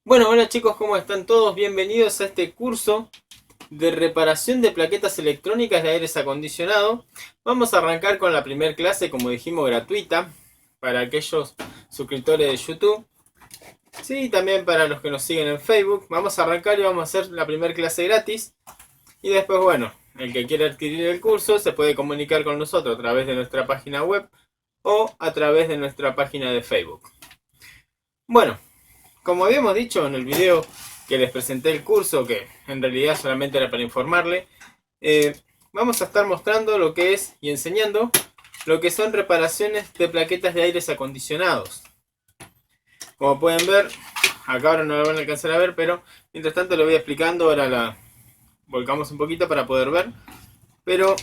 Bueno, hola chicos, ¿cómo están todos? Bienvenidos a este curso de reparación de plaquetas electrónicas de aires acondicionado. Vamos a arrancar con la primera clase, como dijimos, gratuita para aquellos suscriptores de YouTube. Sí, también para los que nos siguen en Facebook. Vamos a arrancar y vamos a hacer la primera clase gratis. Y después, bueno, el que quiera adquirir el curso se puede comunicar con nosotros a través de nuestra página web o a través de nuestra página de Facebook. Bueno, como habíamos dicho en el video que les presenté el curso, que en realidad solamente era para informarle, eh, vamos a estar mostrando lo que es y enseñando lo que son reparaciones de plaquetas de aires acondicionados. Como pueden ver, acá ahora no lo van a alcanzar a ver, pero mientras tanto lo voy explicando, ahora la volcamos un poquito para poder ver. Pero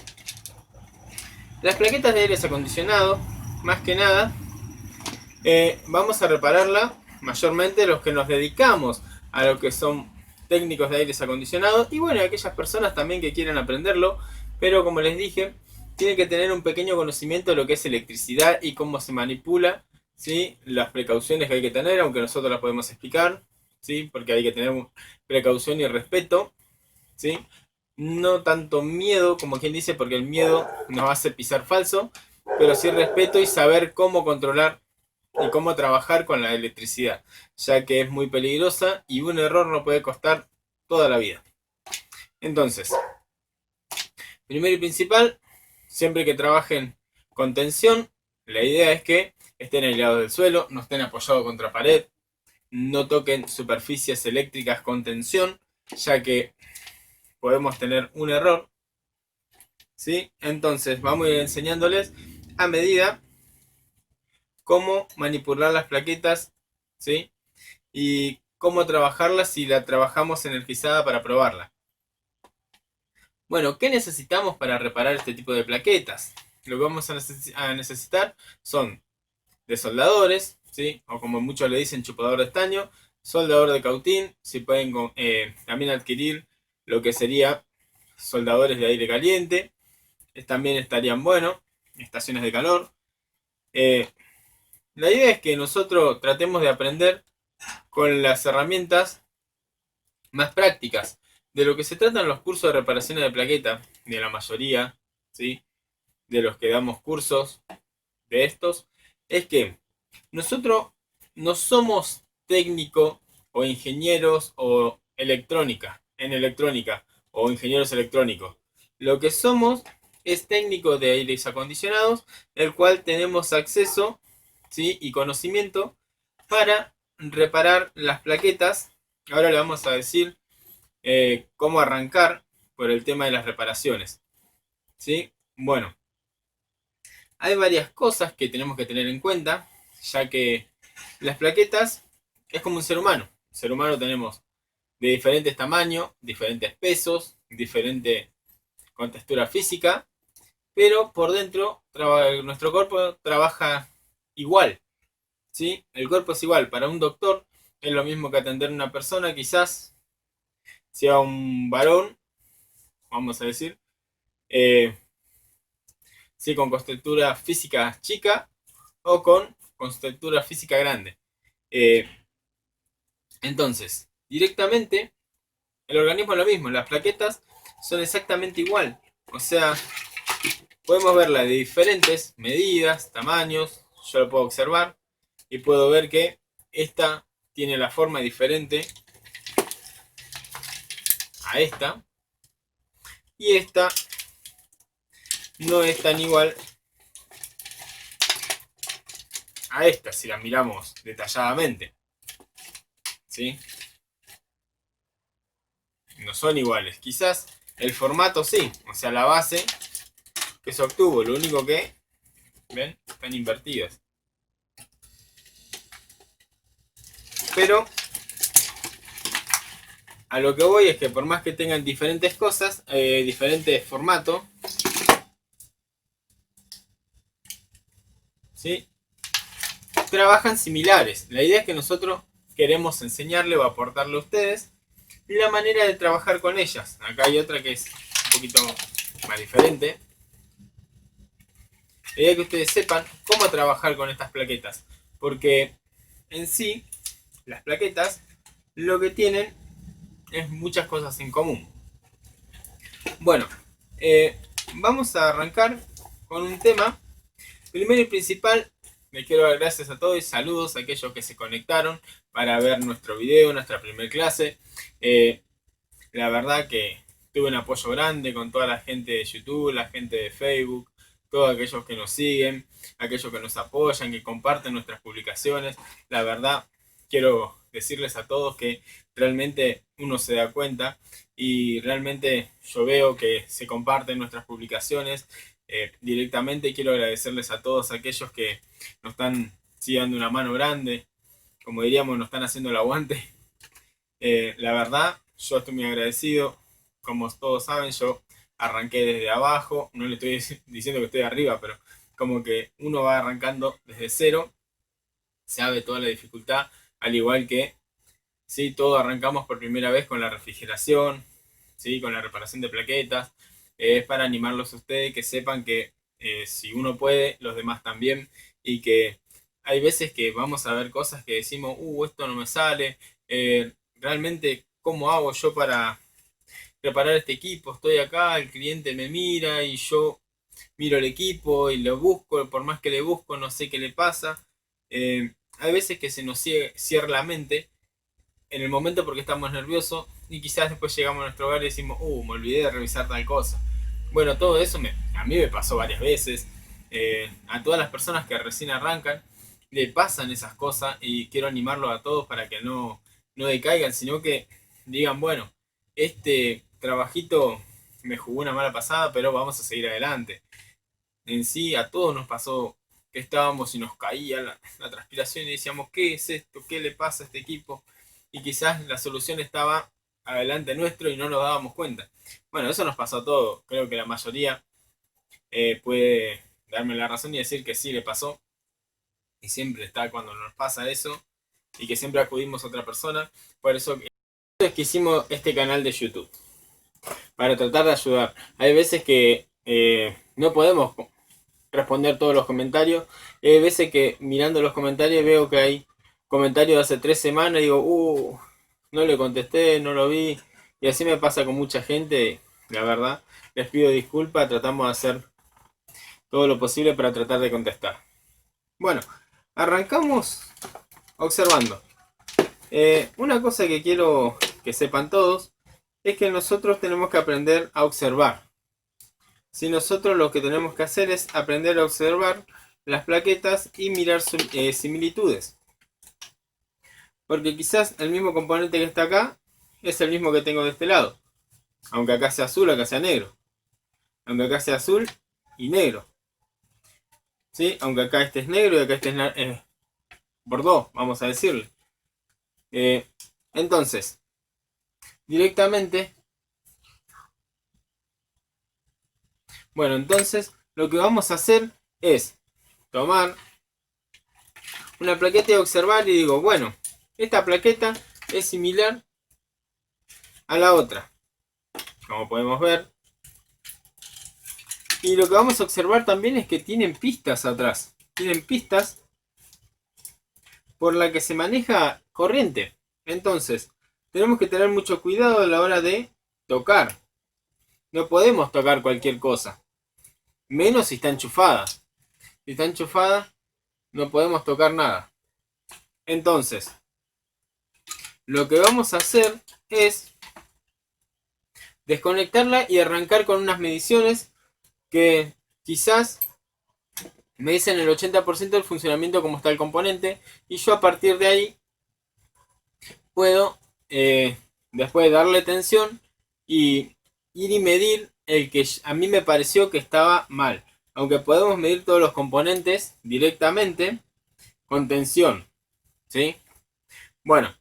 las plaquetas de aires acondicionados, más que nada, vamos a repararla mayormente los que nos dedicamos a lo que son técnicos de aires acondicionados y bueno, aquellas personas también que quieran aprenderlo, pero como les dije, tienen que tener un pequeño conocimiento de lo que es electricidad y cómo se manipula, ¿sí? Las precauciones que hay que tener, aunque nosotros las podemos explicar, ¿sí? Porque hay que tener precaución y respeto, ¿sí? No tanto miedo, como quien dice, porque el miedo nos hace pisar falso, pero sí respeto y saber cómo controlar y cómo trabajar con la electricidad, ya que es muy peligrosa y un error no puede costar toda la vida. Entonces, primero y principal, siempre que trabajen con tensión, la idea es que estén aislados del suelo, no estén apoyados contra pared, no toquen superficies eléctricas con tensión, ya que podemos tener un error, ¿sí? Entonces, vamos a ir enseñándoles a medida cómo manipular las plaquetas, ¿sí? Y cómo trabajarla si la trabajamos energizada para probarla. Bueno, ¿qué necesitamos para reparar este tipo de plaquetas? Lo que vamos a necesitar son desoldadores, ¿sí? O como muchos le dicen, chupador de estaño, soldador de cautín, si pueden también adquirir lo que sería soldadores de aire caliente, también estarían buenos, estaciones de calor. Eh, la idea es que nosotros tratemos de aprender con las herramientas más prácticas. De lo que se tratan los cursos de reparaciones de plaqueta, de la mayoría, ¿sí? De los que damos cursos de estos, es que nosotros no somos técnicos o ingenieros o en electrónica o ingenieros electrónicos. Lo que somos es técnicos de aires acondicionados, el cual tenemos acceso, ¿sí? Y conocimiento para reparar las plaquetas. Ahora le vamos a decir cómo arrancar por el tema de las reparaciones, ¿sí? Bueno, hay varias cosas que tenemos que tener en cuenta, ya que las plaquetas es como un ser humano. Un ser humano tenemos de diferentes tamaños, diferentes pesos, diferente contextura física, pero por dentro nuestro cuerpo trabaja igual, ¿sí? El cuerpo es igual. Para un doctor es lo mismo que atender a una persona, quizás sea un varón, vamos a decir, eh, ¿sí? Con contextura física chica o con contextura física grande. Eh, entonces, directamente, el organismo es lo mismo, las plaquetas son exactamente igual. O sea, podemos verla de diferentes medidas, tamaños, yo lo puedo observar y puedo ver que esta tiene la forma diferente a esta y esta no es tan igual a esta si la miramos detalladamente, ¿sí? No son iguales. Quizás el formato sí, o sea, la base que se obtuvo, lo único que, ¿ven? Están invertidas. Pero a lo que voy es que por más que tengan diferentes cosas, diferentes formatos, ¿sí? Trabajan similares. La idea es que nosotros queremos enseñarle o aportarle a ustedes la manera de trabajar con ellas. Acá hay otra que es un poquito más diferente. La idea es que ustedes sepan cómo trabajar con estas plaquetas. Porque en sí, las plaquetas lo que tienen es muchas cosas en común. Bueno, vamos a arrancar con un tema. Primero y principal, me quiero dar gracias a todos y saludos a aquellos que se conectaron para ver nuestro video, nuestra primer clase. La verdad que tuve un apoyo grande con toda la gente de YouTube, la gente de Facebook, todos aquellos que nos siguen, aquellos que nos apoyan, que comparten nuestras publicaciones. La verdad, quiero decirles a todos que realmente uno se da cuenta y realmente yo veo que se comparten nuestras publicaciones directamente. Quiero agradecerles a todos aquellos que nos están dando una mano grande, como diríamos, nos están haciendo el aguante. La verdad, yo estoy muy agradecido. Como todos saben, yo arranqué desde abajo. No le estoy diciendo que estoy arriba, pero como que uno va arrancando desde cero, sabe toda la dificultad, al igual que sí, todos arrancamos por primera vez con la refrigeración, ¿sí? Con la reparación de plaquetas. Es para animarlos a ustedes, que sepan que si uno puede, los demás también. Y que hay veces que vamos a ver cosas que decimos, esto no me sale. Realmente, ¿cómo hago yo para preparar este equipo? Estoy acá, el cliente me mira y yo miro el equipo y lo busco. Por más que le busco, no sé qué le pasa. Hay veces que se nos cierra la mente en el momento porque estamos nerviosos y quizás después llegamos a nuestro hogar y decimos, me olvidé de revisar tal cosa. Bueno, todo eso a mí me pasó varias veces. A todas las personas que recién arrancan le pasan esas cosas y quiero animarlos a todos para que no decaigan, sino que digan, bueno, este trabajito me jugó una mala pasada, pero vamos a seguir adelante. En sí, a todos nos pasó que estábamos y nos caía la transpiración y decíamos, ¿qué es esto? ¿Qué le pasa a este equipo? Y quizás la solución estaba adelante nuestro y no nos dábamos cuenta. Bueno, eso nos pasó a todos. Creo que la mayoría puede darme la razón y decir que sí le pasó. Y siempre está cuando nos pasa eso. Y que siempre acudimos a otra persona. Por eso es que hicimos este canal de YouTube. Para tratar de ayudar. Hay veces que no podemos responder todos los comentarios. Y hay veces que mirando los comentarios veo que hay comentarios de hace 3 semanas y digo, no le contesté, no lo vi. Y así me pasa con mucha gente, la verdad. Les pido disculpas, tratamos de hacer todo lo posible para tratar de contestar. Bueno, arrancamos observando. Una cosa que quiero que sepan todos es que nosotros tenemos que aprender a observar. Si nosotros lo que tenemos que hacer es aprender a observar las plaquetas y mirar similitudes. Porque quizás el mismo componente que está acá es el mismo que tengo de este lado. Aunque acá sea azul, acá sea negro. Aunque acá sea azul y negro. ¿Sí? Aunque acá este es negro y acá este es bordó, vamos a decirle. Entonces, directamente... Bueno, entonces lo que vamos a hacer es tomar una plaqueta y observar y digo, bueno, esta plaqueta es similar a la otra, como podemos ver. Y lo que vamos a observar también es que tienen pistas atrás. Tienen pistas por la que se maneja corriente. Entonces, tenemos que tener mucho cuidado a la hora de tocar. No podemos tocar cualquier cosa. Menos si está enchufada. Si está enchufada, no podemos tocar nada. Entonces, lo que vamos a hacer es desconectarla y arrancar con unas mediciones que quizás me dicen el 80% del funcionamiento como está el componente, y yo a partir de ahí puedo después darle tensión y ir y medir el que a mí me pareció que estaba mal. Aunque podemos medir todos los componentes directamente con tensión, ¿sí? Bueno,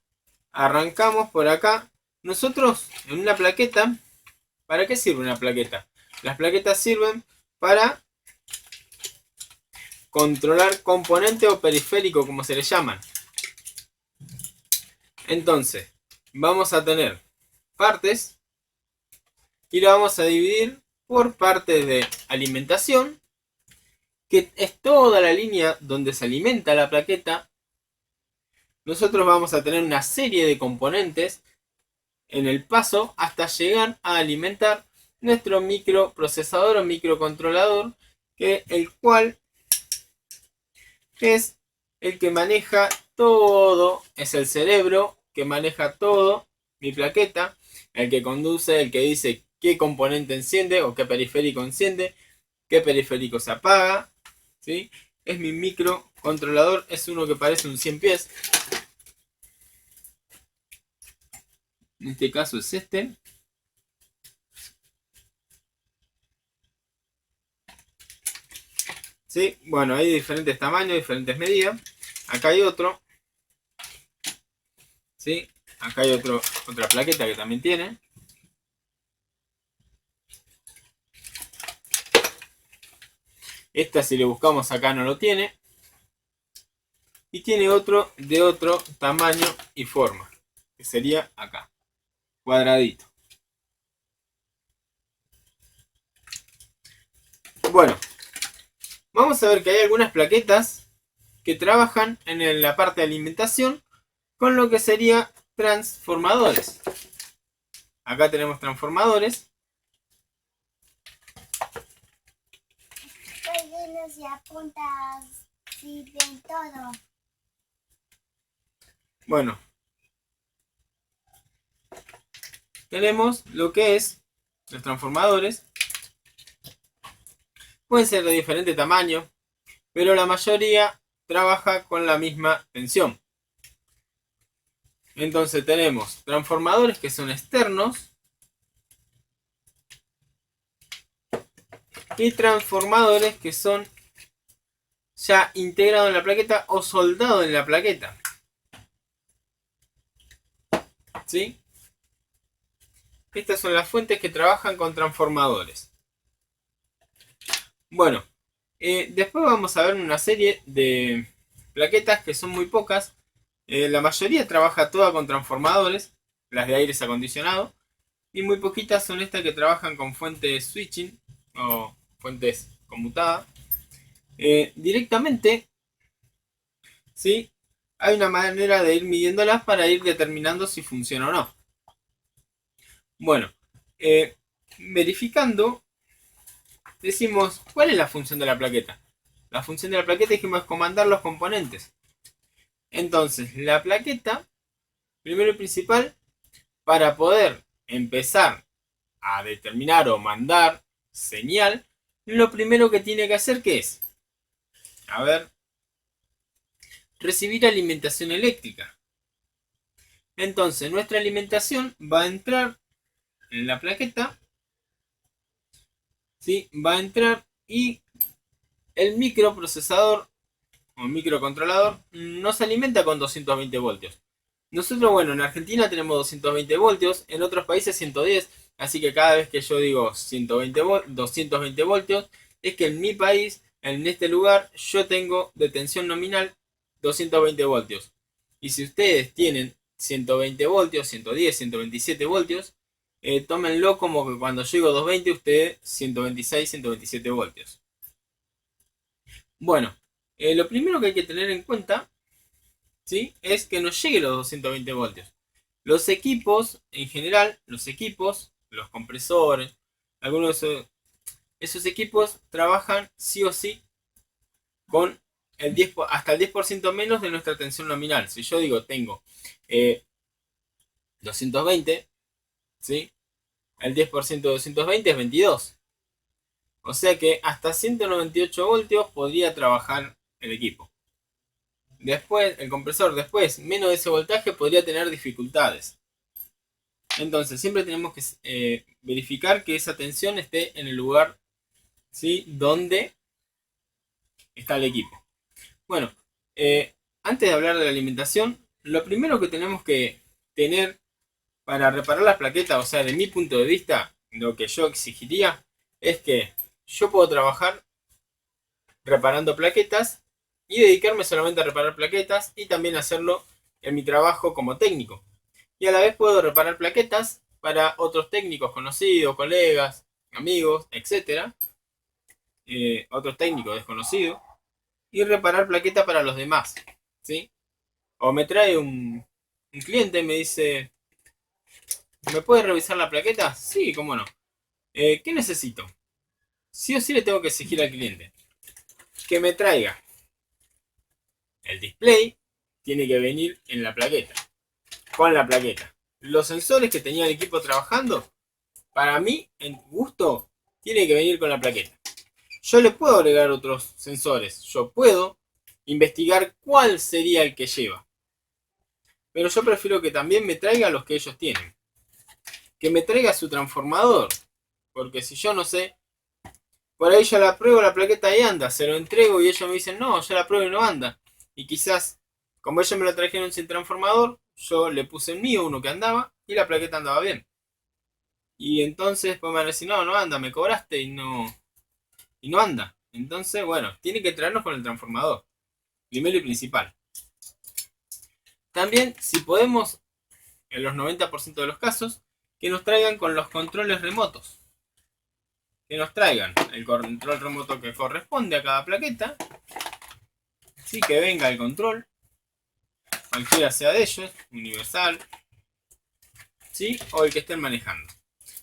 arrancamos por acá. Nosotros en una plaqueta, ¿para qué sirve una plaqueta? Las plaquetas sirven para controlar componente o periférico, como se le llaman. Entonces, vamos a tener partes y lo vamos a dividir por partes de alimentación, que es toda la línea donde se alimenta la plaqueta, nosotros vamos a tener una serie de componentes en el paso hasta llegar a alimentar nuestro microprocesador o microcontrolador, el cual es el que maneja todo, es el cerebro que maneja todo, mi plaqueta, el que conduce, el que dice qué componente enciende o qué periférico enciende, qué periférico se apaga, ¿sí? Es mi microcontrolador, es uno que parece un 100 pies. En este caso es este. ¿Sí? Bueno, hay diferentes tamaños, diferentes medidas. Acá hay otro. ¿Sí? Acá hay otra plaqueta que también tiene. Esta, si le buscamos acá, no lo tiene. Y tiene otro de otro tamaño y forma, que sería acá, cuadradito. Bueno, vamos a ver que hay algunas plaquetas que trabajan en la parte de alimentación con lo que sería transformadores. Acá tenemos transformadores. Y apuntas si ven todo. Bueno, tenemos lo que es los transformadores. Pueden ser de diferente tamaño, pero la mayoría trabaja con la misma tensión. Entonces tenemos transformadores que son externos y transformadores que son ya integrados en la plaqueta o soldados en la plaqueta. ¿Sí? Estas son las fuentes que trabajan con transformadores. Bueno, después vamos a ver una serie de plaquetas que son muy pocas. La mayoría trabaja toda con transformadores, las de aire acondicionado, y muy poquitas son estas que trabajan con fuentes switching o fuentes conmutadas. Directamente, ¿sí? Hay una manera de ir midiéndolas para ir determinando si funciona o no. Bueno, verificando, decimos, ¿cuál es la función de la plaqueta? La función de la plaqueta, dijimos, es comandar los componentes. Entonces, la plaqueta, primero y principal, para poder empezar a determinar o mandar señal, lo primero que tiene que hacer, ¿qué es? A ver, recibir alimentación eléctrica. Entonces, nuestra alimentación va a entrar en la plaqueta, ¿sí? Va a entrar y el microprocesador o microcontrolador no se alimenta con 220 voltios. Nosotros, bueno, en Argentina tenemos 220 voltios, en otros países 110, así que cada vez que yo digo 220 voltios, es que en mi país, en este lugar, yo tengo de tensión nominal 220 voltios. Y si ustedes tienen 120 voltios, 110, 127 voltios, tómenlo como que cuando yo digo 220, ustedes 126, 127 voltios. Bueno, lo primero que hay que tener en cuenta, ¿sí? Es que no llegue los 220 voltios. Los equipos, en general, los compresores, algunos de esos equipos trabajan sí o sí con el 10, hasta el 10% menos de nuestra tensión nominal. Si yo digo tengo 220, ¿sí? El 10% de 220 es 22. O sea que hasta 198 voltios podría trabajar el equipo. Después, el compresor, después, menos de ese voltaje podría tener dificultades. Entonces, siempre tenemos que verificar que esa tensión esté en el lugar, ¿sí? Donde está el equipo. Bueno, antes de hablar de la alimentación, lo primero que tenemos que tener para reparar las plaquetas, o sea, de mi punto de vista, lo que yo exigiría es que yo puedo trabajar reparando plaquetas y dedicarme solamente a reparar plaquetas y también hacerlo en mi trabajo como técnico. Y a la vez puedo reparar plaquetas para otros técnicos conocidos, colegas, amigos, etc. Otros técnicos desconocidos. Y reparar plaquetas para los demás, ¿sí? O me trae un cliente y me dice, ¿me puede revisar la plaqueta? Sí, cómo no. ¿Qué necesito? Sí o sí le tengo que exigir al cliente que me traiga el display, tiene que venir en la plaqueta, con la plaqueta. Los sensores que tenía el equipo trabajando, para mí, en gusto, tiene que venir con la plaqueta. Yo le puedo agregar otros sensores, yo puedo investigar cuál sería el que lleva. Pero yo prefiero que también me traiga los que ellos tienen. Que me traiga su transformador. Porque si yo no sé, por ahí yo la pruebo la plaqueta y anda, se lo entrego y ellos me dicen, no, yo la pruebo y no anda. Y quizás, como ellos me lo trajeron sin transformador, yo le puse el mío, uno que andaba, y la plaqueta andaba bien. Y entonces pues me van a decir, no, no anda, me cobraste y no anda. Entonces, bueno, tiene que traernos con el transformador. Primero y principal. También, si podemos, en los 90% de los casos, que nos traigan con los controles remotos. Que nos traigan el control remoto que corresponde a cada plaqueta. Sí, que venga el control. Cualquiera sea de ellos, universal. ¿Sí? O el que estén manejando.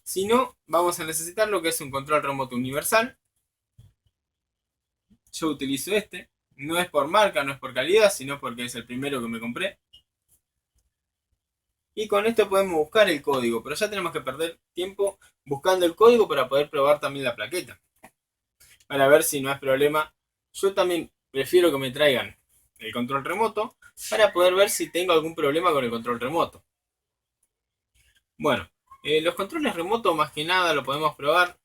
Si no, vamos a necesitar lo que es un control remoto universal. Yo utilizo este. No es por marca, no es por calidad, sino porque es el primero que me compré. Y con esto podemos buscar el código, pero ya tenemos que perder tiempo buscando el código para poder probar también la plaqueta. Para ver si no es problema. Yo también prefiero que me traigan el control remoto para poder ver si tengo algún problema con el control remoto. Bueno, los controles remotos más que nada lo podemos probar.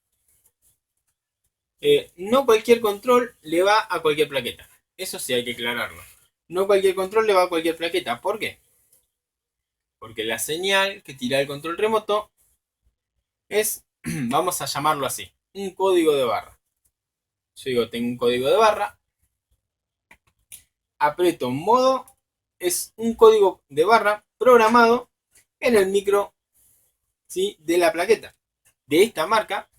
No cualquier control le va a cualquier plaqueta. Eso sí hay que aclararlo. No cualquier control le va a cualquier plaqueta. ¿Por qué? Porque la señal que tira el control remoto es, vamos a llamarlo así, un código de barra. Yo digo, tengo un código de barra. Aprieto modo. Es un código de barra programado en el micro, ¿sí?, de la plaqueta. De esta marca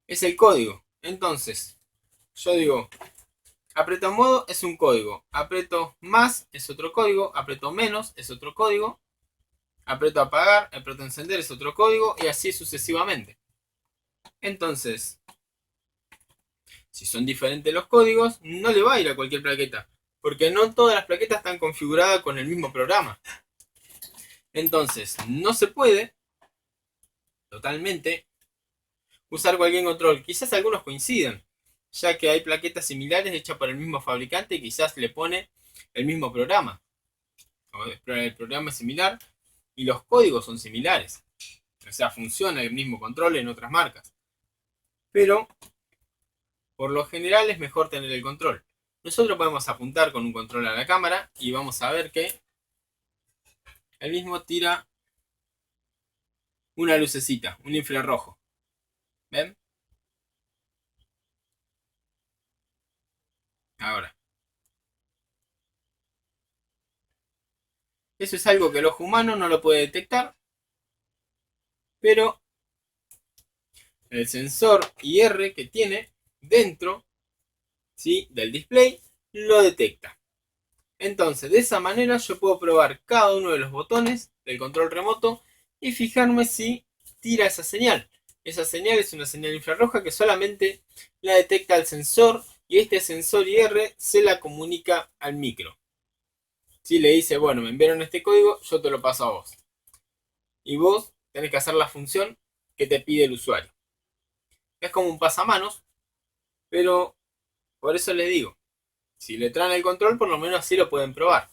es el código. Entonces, yo digo, aprieto modo es un código. Aprieto más es otro código. Aprieto menos es otro código. Aprieto apagar, aprieto encender es otro código. Y así sucesivamente. Entonces, si son diferentes los códigos, no le va a ir a cualquier plaqueta. Porque no todas las plaquetas están configuradas con el mismo programa. Entonces, no se puede totalmente usar cualquier control. Quizás algunos coincidan, ya que hay plaquetas similares hechas por el mismo fabricante y quizás le pone el mismo programa. El programa es similar y los códigos son similares. O sea, funciona el mismo control en otras marcas. Pero, por lo general es mejor tener el control. Nosotros podemos apuntar con un control a la cámara y vamos a ver que el mismo tira una lucecita, un infrarrojo. ¿Ven? Ahora. Eso es algo que el ojo humano no lo puede detectar. Pero el sensor IR que tiene dentro, ¿sí?, del display lo detecta. Entonces, de esa manera yo puedo probar cada uno de los botones del control remoto y fijarme si tira esa señal. Esa señal es una señal infrarroja que solamente la detecta el sensor y este sensor IR se la comunica al micro. Si le dice, bueno, me enviaron este código, yo te lo paso a vos. Y vos tenés que hacer la función que te pide el usuario. Es como un pasamanos, pero por eso les digo, si le traen el control, por lo menos así lo pueden probar.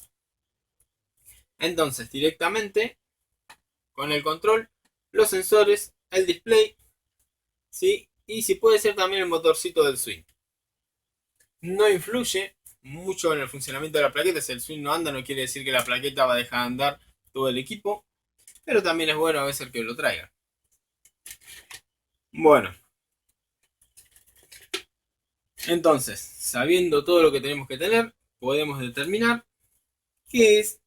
Entonces, directamente, con el control, los sensores, el display, ¿sí?, y si puede ser también el motorcito del swing. No influye mucho en el funcionamiento de la plaqueta. Si el swing no anda, no quiere decir que la plaqueta va a dejar de andar todo el equipo. Pero también es bueno a veces que lo traiga. Bueno. Entonces, sabiendo todo lo que tenemos que tener, podemos determinar qué es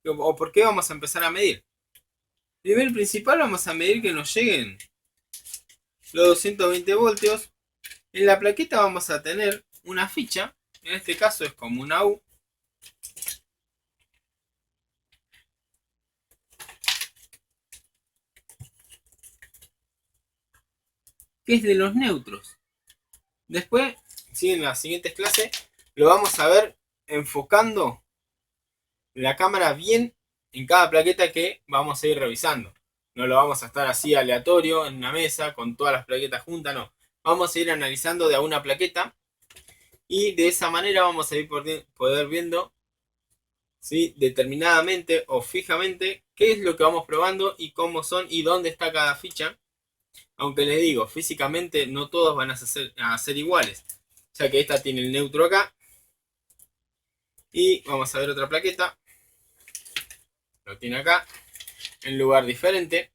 o por qué vamos a empezar a medir. Nivel principal, vamos a medir que nos lleguen los 220 voltios. En la plaqueta vamos a tener una ficha. En este caso es como una U. que es de los neutros. Después, ¿sí? En las siguientes clases lo vamos a ver enfocando la cámara bien en cada plaqueta que vamos a ir revisando. No lo vamos a estar así aleatorio en una mesa con todas las plaquetas juntas, no. Vamos a ir analizando de a una plaqueta y de esa manera vamos a ir poder viendo, ¿sí? Determinadamente o fijamente qué es lo que vamos probando y cómo son y dónde está cada ficha. Aunque les digo, físicamente no todos van a ser iguales, ya que esta tiene el neutro acá. Y vamos a ver otra plaqueta. Lo tiene acá, en lugar diferente.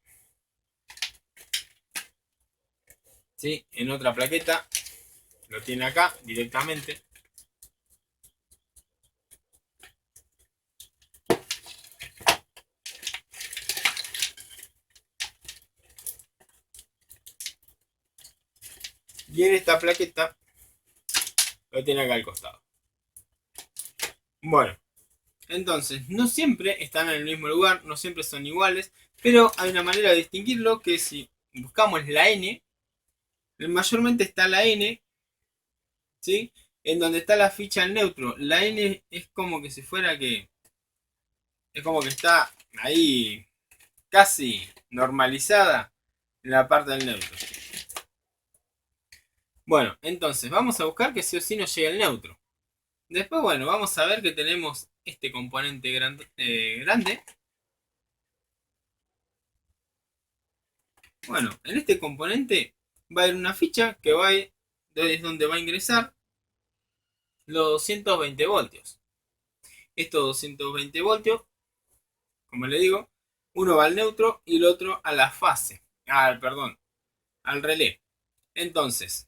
¿Sí? En otra plaqueta lo tiene acá directamente. Y en esta plaqueta lo tiene acá al costado. Bueno, entonces no siempre están en el mismo lugar, no siempre son iguales, pero hay una manera de distinguirlo, que si buscamos la N, mayormente está la N, ¿sí? En donde está la ficha en neutro. La N es como que si fuera que... Es como que está ahí casi normalizada en la parte del neutro. Bueno, entonces vamos a buscar que sí o sí nos llegue el neutro. Después, bueno, vamos a ver que tenemos este componente grande. Bueno, en este componente va a haber una ficha que es donde va a ingresar los 220 voltios. Estos 220 voltios, como le digo, uno va al neutro y el otro a la fase. Perdón, al relé. Entonces,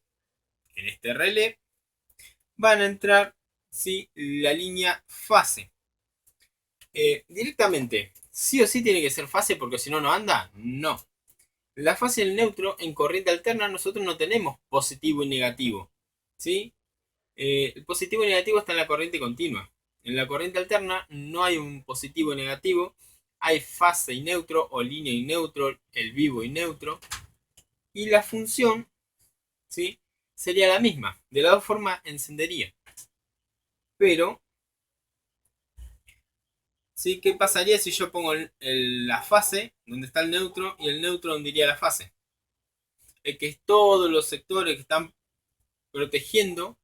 en este relé van a entrar, ¿sí? La línea fase. Directamente, sí o sí tiene que ser fase porque si no, no anda. No. La fase del neutro en corriente alterna nosotros no tenemos positivo y negativo. ¿Sí? El positivo y negativo está en la corriente continua. En la corriente alterna no hay un positivo y negativo. Hay fase y neutro o línea y neutro, el vivo y neutro. Y la función, ¿sí? Sería la misma. De la otra forma encendería. Pero, ¿sí? ¿Qué pasaría si yo pongo la fase donde está el neutro y el neutro donde iría la fase? Que es todos los sectores que están protegiendo,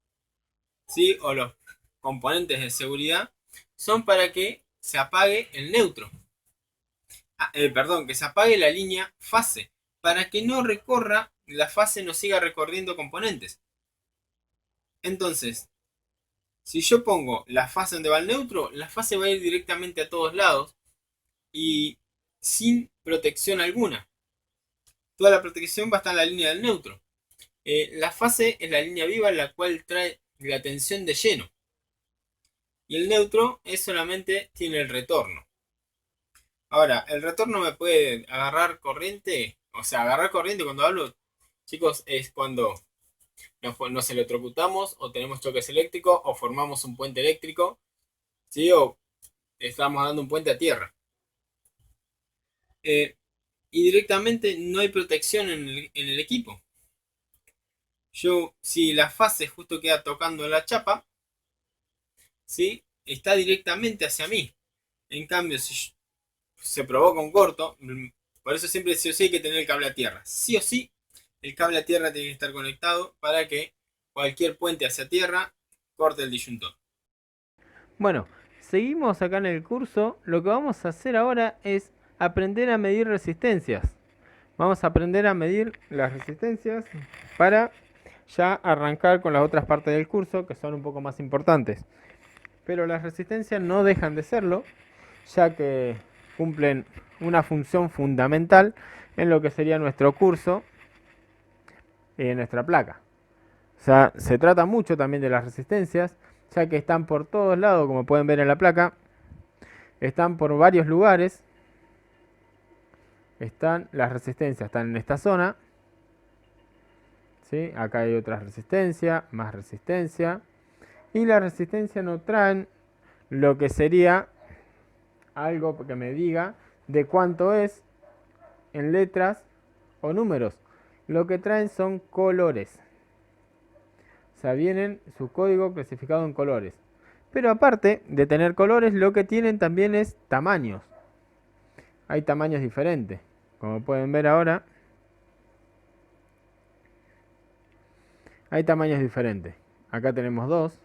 ¿sí? O los componentes de seguridad son para que se apague el neutro. Perdón, que se apague la línea fase para que no recorra, la fase no siga recorriendo componentes. Entonces, si yo pongo la fase donde va el neutro, la fase va a ir directamente a todos lados y sin protección alguna. Toda la protección va a estar en la línea del neutro. La fase es la línea viva en la cual trae la tensión de lleno. Y el neutro es solamente tiene el retorno. Ahora, el retorno me puede agarrar corriente. O sea, agarrar corriente cuando hablo, chicos, es cuando nos electrocutamos o tenemos choques eléctricos o formamos un puente eléctrico, ¿sí? O estamos dando un puente a tierra. Y directamente no hay protección en el equipo. Si la fase justo queda tocando la chapa, ¿sí? Está directamente hacia mí. En cambio, si se provoca un corto, por eso siempre sí o sí hay que tener el cable a tierra. Sí o sí, el cable a tierra tiene que estar conectado para que cualquier puente hacia tierra corte el disyuntor. Bueno, seguimos acá en el curso. Lo que vamos a hacer ahora es aprender a medir resistencias. Vamos a aprender a medir las resistencias para ya arrancar con las otras partes del curso que son un poco más importantes. Pero las resistencias no dejan de serlo, ya que cumplen una función fundamental en lo que sería nuestro curso y en nuestra placa. O sea, se trata mucho también de las resistencias, ya que están por todos lados, como pueden ver en la placa. Están por varios lugares. Están las resistencias, están en esta zona. ¿Sí? Acá hay otra resistencia, más resistencia. Y la resistencia no traen lo que sería algo que me diga de cuánto es en letras o números. lo que traen son colores. O sea, vienen su código clasificado en colores. Pero aparte de tener colores, lo que tienen también es tamaños. Hay tamaños diferentes. Como pueden ver ahora, hay tamaños diferentes. Acá tenemos dos.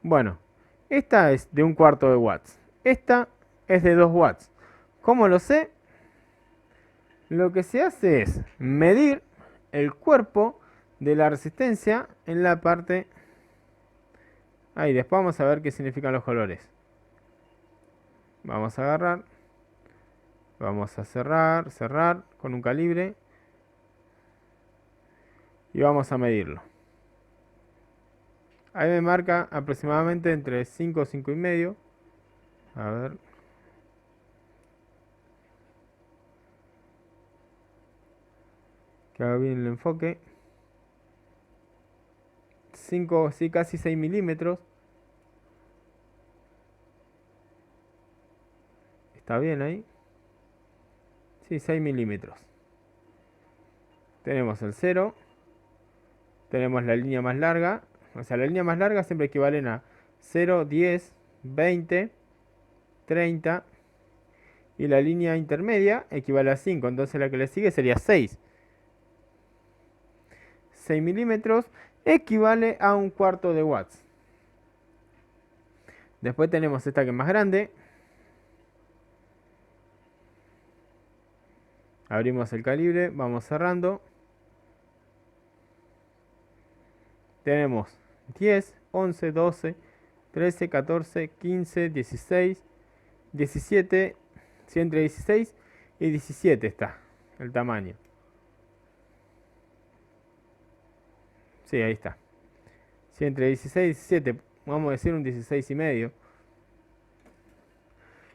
Bueno, esta es de 1/4 de watts. Esta es de 2 watts. ¿Cómo lo sé? Lo que se hace es medir el cuerpo de la resistencia en la parte... Ahí, después vamos a ver qué significan los colores. Vamos a agarrar. Vamos a cerrar con un calibre. Y vamos a medirlo. Ahí me marca aproximadamente entre 5 y 5,5. A ver. Que haga bien el enfoque. 5, sí, casi 6 milímetros. Está bien ahí. Sí, 6 milímetros. Tenemos el 0. Tenemos la línea más larga. O sea, la línea más larga siempre equivalen a 0, 10, 20, 30. Y la línea intermedia equivale a 5. Entonces la que le sigue sería 6. 6 milímetros equivale a 1/4 de watts. Después tenemos esta que es más grande. Abrimos el calibre, vamos cerrando. Tenemos 10, 11, 12, 13, 14, 15, 16, 17. Sí, entre 16 y 17 está el tamaño. Sí, ahí está. Sí, entre 16 y 17, vamos a decir un 16,5.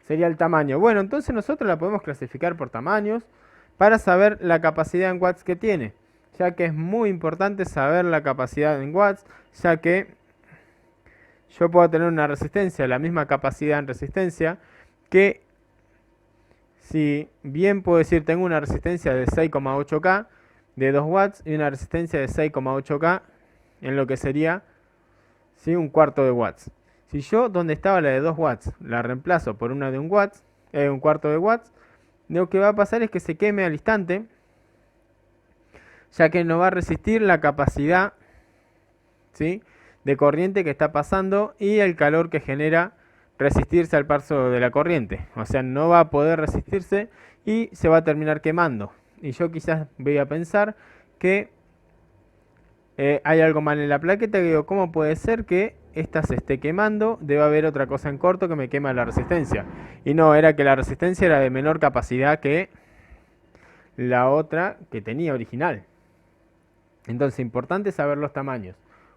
Sería el tamaño. Bueno, entonces nosotros la podemos clasificar por tamaños para saber la capacidad en watts que tiene. Ya que es muy importante saber la capacidad en watts, ya que yo puedo tener una resistencia, la misma capacidad en resistencia, que si bien puedo decir tengo una resistencia de 6,8K de 2 watts y una resistencia de 6,8K en lo que sería, ¿sí?, 1/4 de watts. Si yo donde estaba la de 2 watts la reemplazo por una de 1 watts, 1/4 de watts, lo que va a pasar es que se queme al instante, ya que no va a resistir la capacidad, ¿sí?, de corriente que está pasando y el calor que genera resistirse al paso de la corriente. O sea, no va a poder resistirse y se va a terminar quemando. Y yo quizás voy a pensar que hay algo mal en la plaqueta, que digo, ¿cómo puede ser que esta se esté quemando? Debe haber otra cosa en corto que me quema la resistencia. Y no, era que la resistencia era de menor capacidad que la otra que tenía original. Entonces, importante saber los tamaños.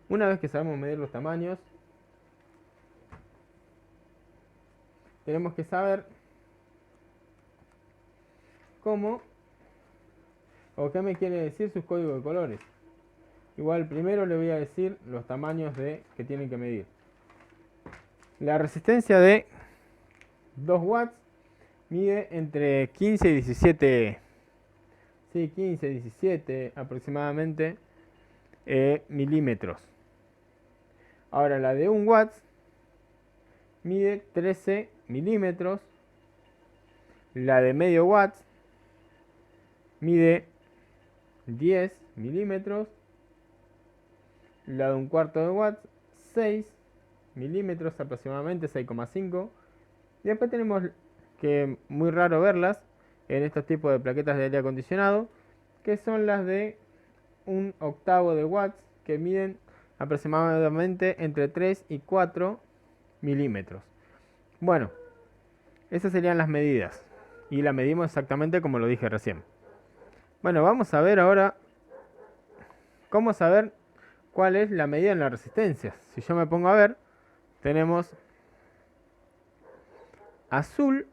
Una vez que sabemos medir los tamaños, tenemos que saber cómo o qué me quiere decir sus códigos de colores. Igual primero le voy a decir los tamaños que tienen que medir. La resistencia de 2 watts mide entre 15 y 17, sí, 15, 17 aproximadamente milímetros. Ahora la de 1 watt mide 13 milímetros. La de medio watt mide 10 milímetros. La de 1/4 de watt 6 milímetros aproximadamente, 6,5. Y después tenemos, que muy raro verlas en estos tipos de plaquetas de aire acondicionado, que son las de 1/8 de watts, que miden aproximadamente entre 3 y 4 milímetros. Bueno, esas serían las medidas. Y la medimos exactamente como lo dije recién. Bueno, vamos a ver ahora cómo saber cuál es la medida en la resistencia. Si yo me pongo a ver, tenemos azul,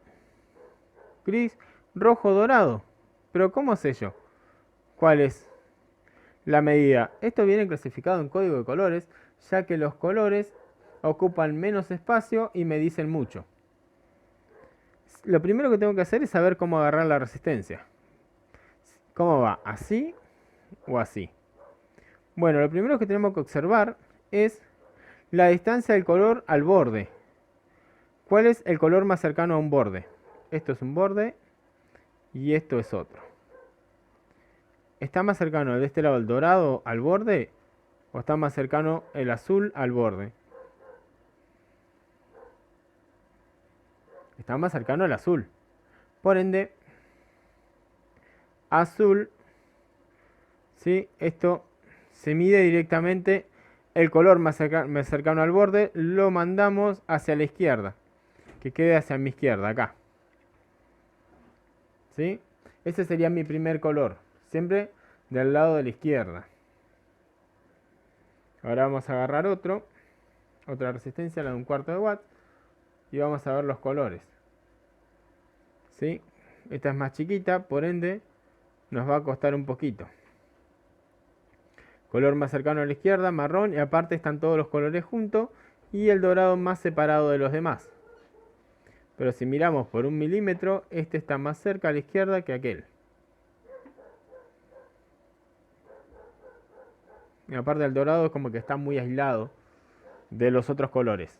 gris, rojo, dorado. Pero ¿cómo sé yo cuál es la medida? Esto viene clasificado en código de colores, ya que los colores ocupan menos espacio y me dicen mucho. Lo primero que tengo que hacer es saber cómo agarrar la resistencia. ¿Cómo va? ¿Así o así? Bueno, lo primero que tenemos que observar es la distancia del color al borde. ¿Cuál es el color más cercano a un borde? Esto es un borde y esto es otro. ¿Está más cercano de este lado el dorado al borde o está más cercano el azul al borde? Está más cercano el azul. Por ende, azul, ¿sí? Esto se mide directamente el color más cercano al borde, lo mandamos hacia la izquierda, que quede hacia mi izquierda, acá. ¿Sí? Ese sería mi primer color, siempre del lado de la izquierda. Ahora vamos a agarrar otra resistencia, la de 1/4 de watt, y vamos a ver los colores. ¿Sí? Esta es más chiquita, por ende nos va a costar un poquito. Color más cercano a la izquierda, marrón, y aparte están todos los colores juntos y el dorado más separado de los demás. Pero si miramos por 1 milímetro, este está más cerca a la izquierda que aquel. Y aparte el dorado es como que está muy aislado de los otros colores.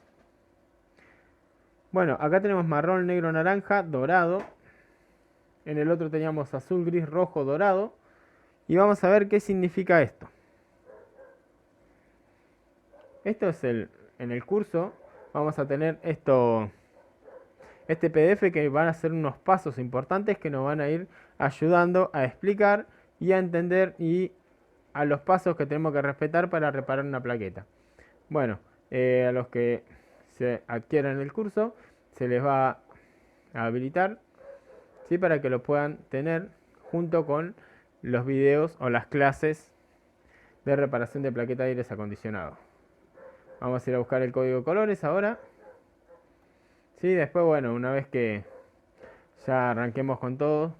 Bueno, acá tenemos marrón, negro, naranja, dorado. En el otro teníamos azul, gris, rojo, dorado. Y vamos a ver qué significa esto. Esto es en el curso vamos a tener este PDF que van a ser unos pasos importantes que nos van a ir ayudando a explicar y a entender y a los pasos que tenemos que respetar para reparar una plaqueta. Bueno, a los que se adquieran el curso se les va a habilitar, ¿sí? Para que lo puedan tener junto con los videos o las clases de reparación de plaqueta de aires acondicionados. Vamos a ir a buscar el código de colores ahora. Sí, después, bueno, una vez que ya arranquemos con todo,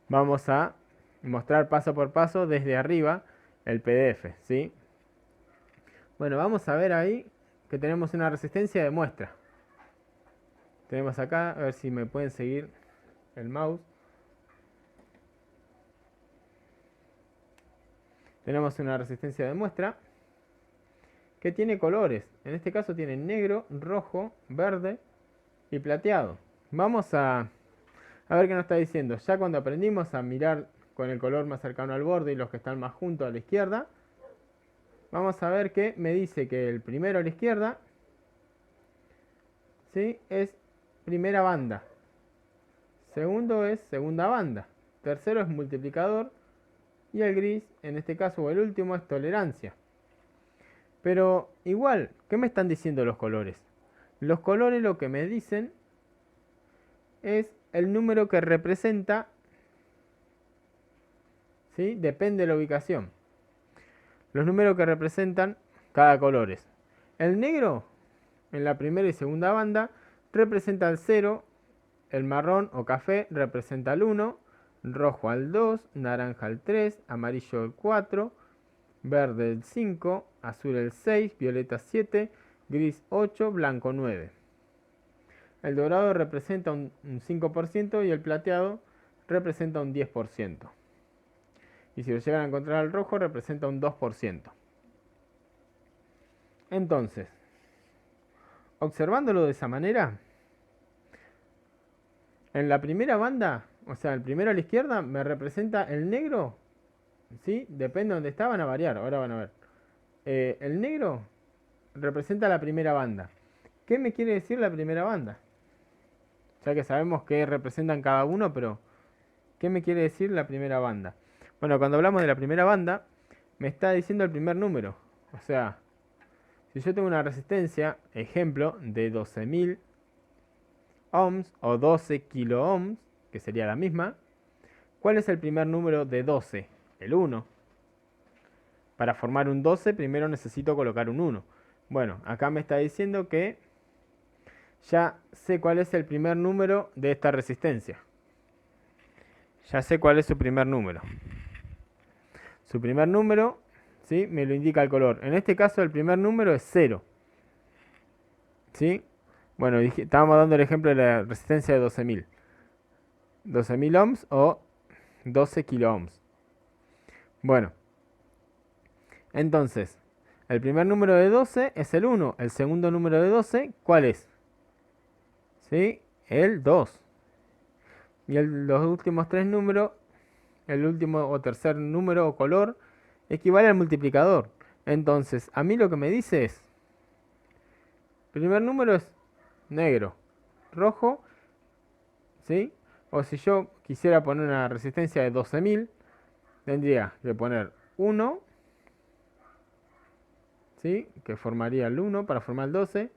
vamos a mostrar paso por paso desde arriba el PDF, ¿sí? Bueno, vamos a ver ahí que tenemos una resistencia de muestra. Tenemos acá, a ver si me pueden seguir el mouse. Tenemos una resistencia de muestra que tiene colores. En este caso tiene negro, rojo, verde y plateado. Vamos a ver qué nos está diciendo. Ya cuando aprendimos a mirar con el color más cercano al borde y los que están más juntos a la izquierda, vamos a ver que me dice que el primero a la izquierda, ¿sí? Es primera banda. Segundo es segunda banda. Tercero es multiplicador. Y el gris, en este caso, o el último, es tolerancia. Pero igual, ¿qué me están diciendo los colores? Los colores lo que me dicen es el número que representa, ¿sí? Depende de la ubicación. Los números que representan cada color es. El negro, en la primera y segunda banda, representa el 0. El marrón o café representa el 1. Rojo al 2, naranja al 3, amarillo al 4, verde el 5, azul el 6, violeta 7, gris 8, blanco 9. El dorado representa un 5% y el plateado representa un 10%. Y si lo llegan a encontrar al rojo representa un 2%. Entonces, observándolo de esa manera, en la primera banda, o sea, el primero a la izquierda me representa el negro, ¿sí? Depende de donde está, van a variar, ahora van a ver. El negro representa la primera banda. ¿Qué me quiere decir la primera banda? Ya que sabemos qué representan cada uno, pero ¿qué me quiere decir la primera banda? Bueno, cuando hablamos de la primera banda, me está diciendo el primer número. O sea, si yo tengo una resistencia, ejemplo, de 12.000 ohms o 12 kilo ohms, que sería la misma, ¿cuál es el primer número de 12? El 1. Para formar un 12 primero necesito colocar un 1. Bueno, acá me está diciendo que ya sé cuál es el primer número de esta resistencia. Ya sé cuál es su primer número. Su primer número, ¿sí? Me lo indica el color. En este caso el primer número es 0. ¿Sí? Bueno, estábamos dando el ejemplo de la resistencia de 12.000. 12.000 ohms o 12 kilo ohms. Bueno, entonces, el primer número de 12 es el 1. El segundo número de 12, ¿cuál es? ¿Sí? El 2. Y los últimos tres números, el último o tercer número o color, equivale al multiplicador. Entonces, a mí lo que me dice es, primer número es negro, rojo, ¿sí? O si yo quisiera poner una resistencia de 12.000, tendría que poner 1, ¿sí? Que formaría el 1 para formar el 12,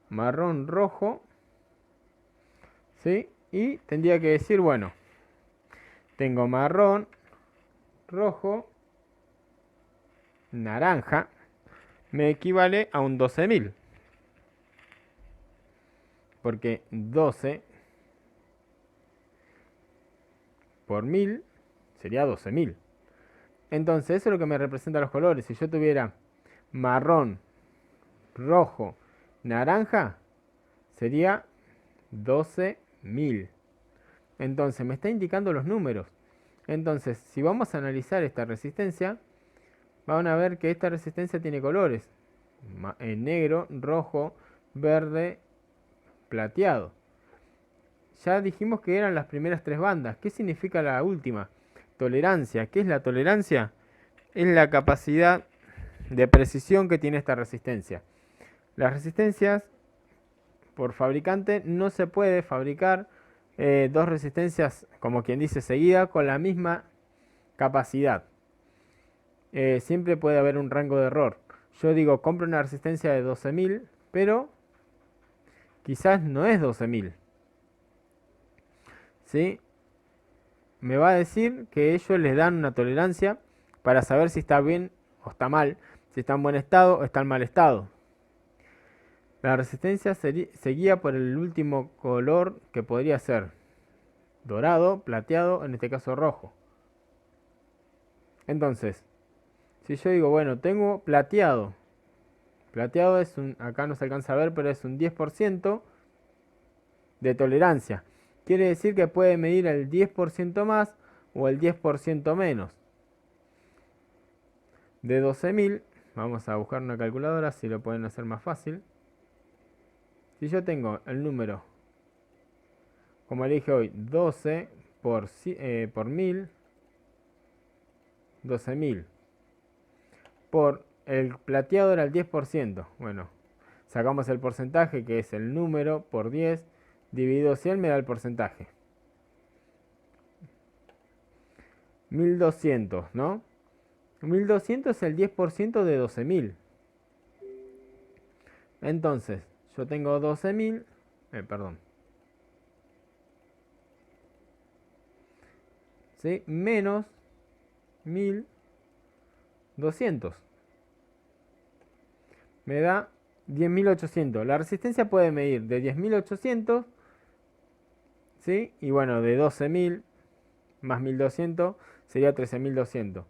marrón, rojo, ¿sí? Y tendría que decir, bueno, tengo marrón, rojo, naranja, me equivale a un 12.000. Porque 12 por 1000 sería 12.000. Entonces eso es lo que me representa los colores. Si yo tuviera marrón, rojo, naranja, sería 12.000. Entonces me está indicando los números. Entonces, si vamos a analizar esta resistencia, van a ver que esta resistencia tiene colores. En negro, rojo, verde, plateado. Ya dijimos que eran las primeras tres bandas. ¿Qué significa la última? Tolerancia. ¿Qué es la tolerancia? Es la capacidad de precisión que tiene esta resistencia. Las resistencias, por fabricante, no se puede fabricar dos resistencias, como quien dice, seguidas con la misma capacidad. Siempre puede haber un rango de error. Yo digo, compro una resistencia de 12.000, pero quizás no es 12.000. ¿Sí? Me va a decir que ellos les dan una tolerancia para saber si está bien o está mal, si está en buen estado o está en mal estado. La resistencia se guía por el último color, que podría ser dorado, plateado, en este caso rojo. Entonces, si yo digo, bueno, tengo plateado. Plateado es acá no se alcanza a ver, pero es un 10% de tolerancia. Quiere decir que puede medir el 10% más o el 10% menos. De 12.000, vamos a buscar una calculadora si lo pueden hacer más fácil. Si yo tengo el número, como le dije hoy, 12 por 1000, 12.000 por el plateado era el 10%. Bueno, sacamos el porcentaje, que es el número por 10 dividido 100, me da el porcentaje. 1200, ¿no? 1200 es el 10% de 12.000. Entonces, yo tengo 12.000, perdón. ¿Sí? Menos 1200. Me da 10.800. La resistencia puede medir de 10.800, ¿sí? Y bueno, de 12.000 más 1.200 sería 13.200.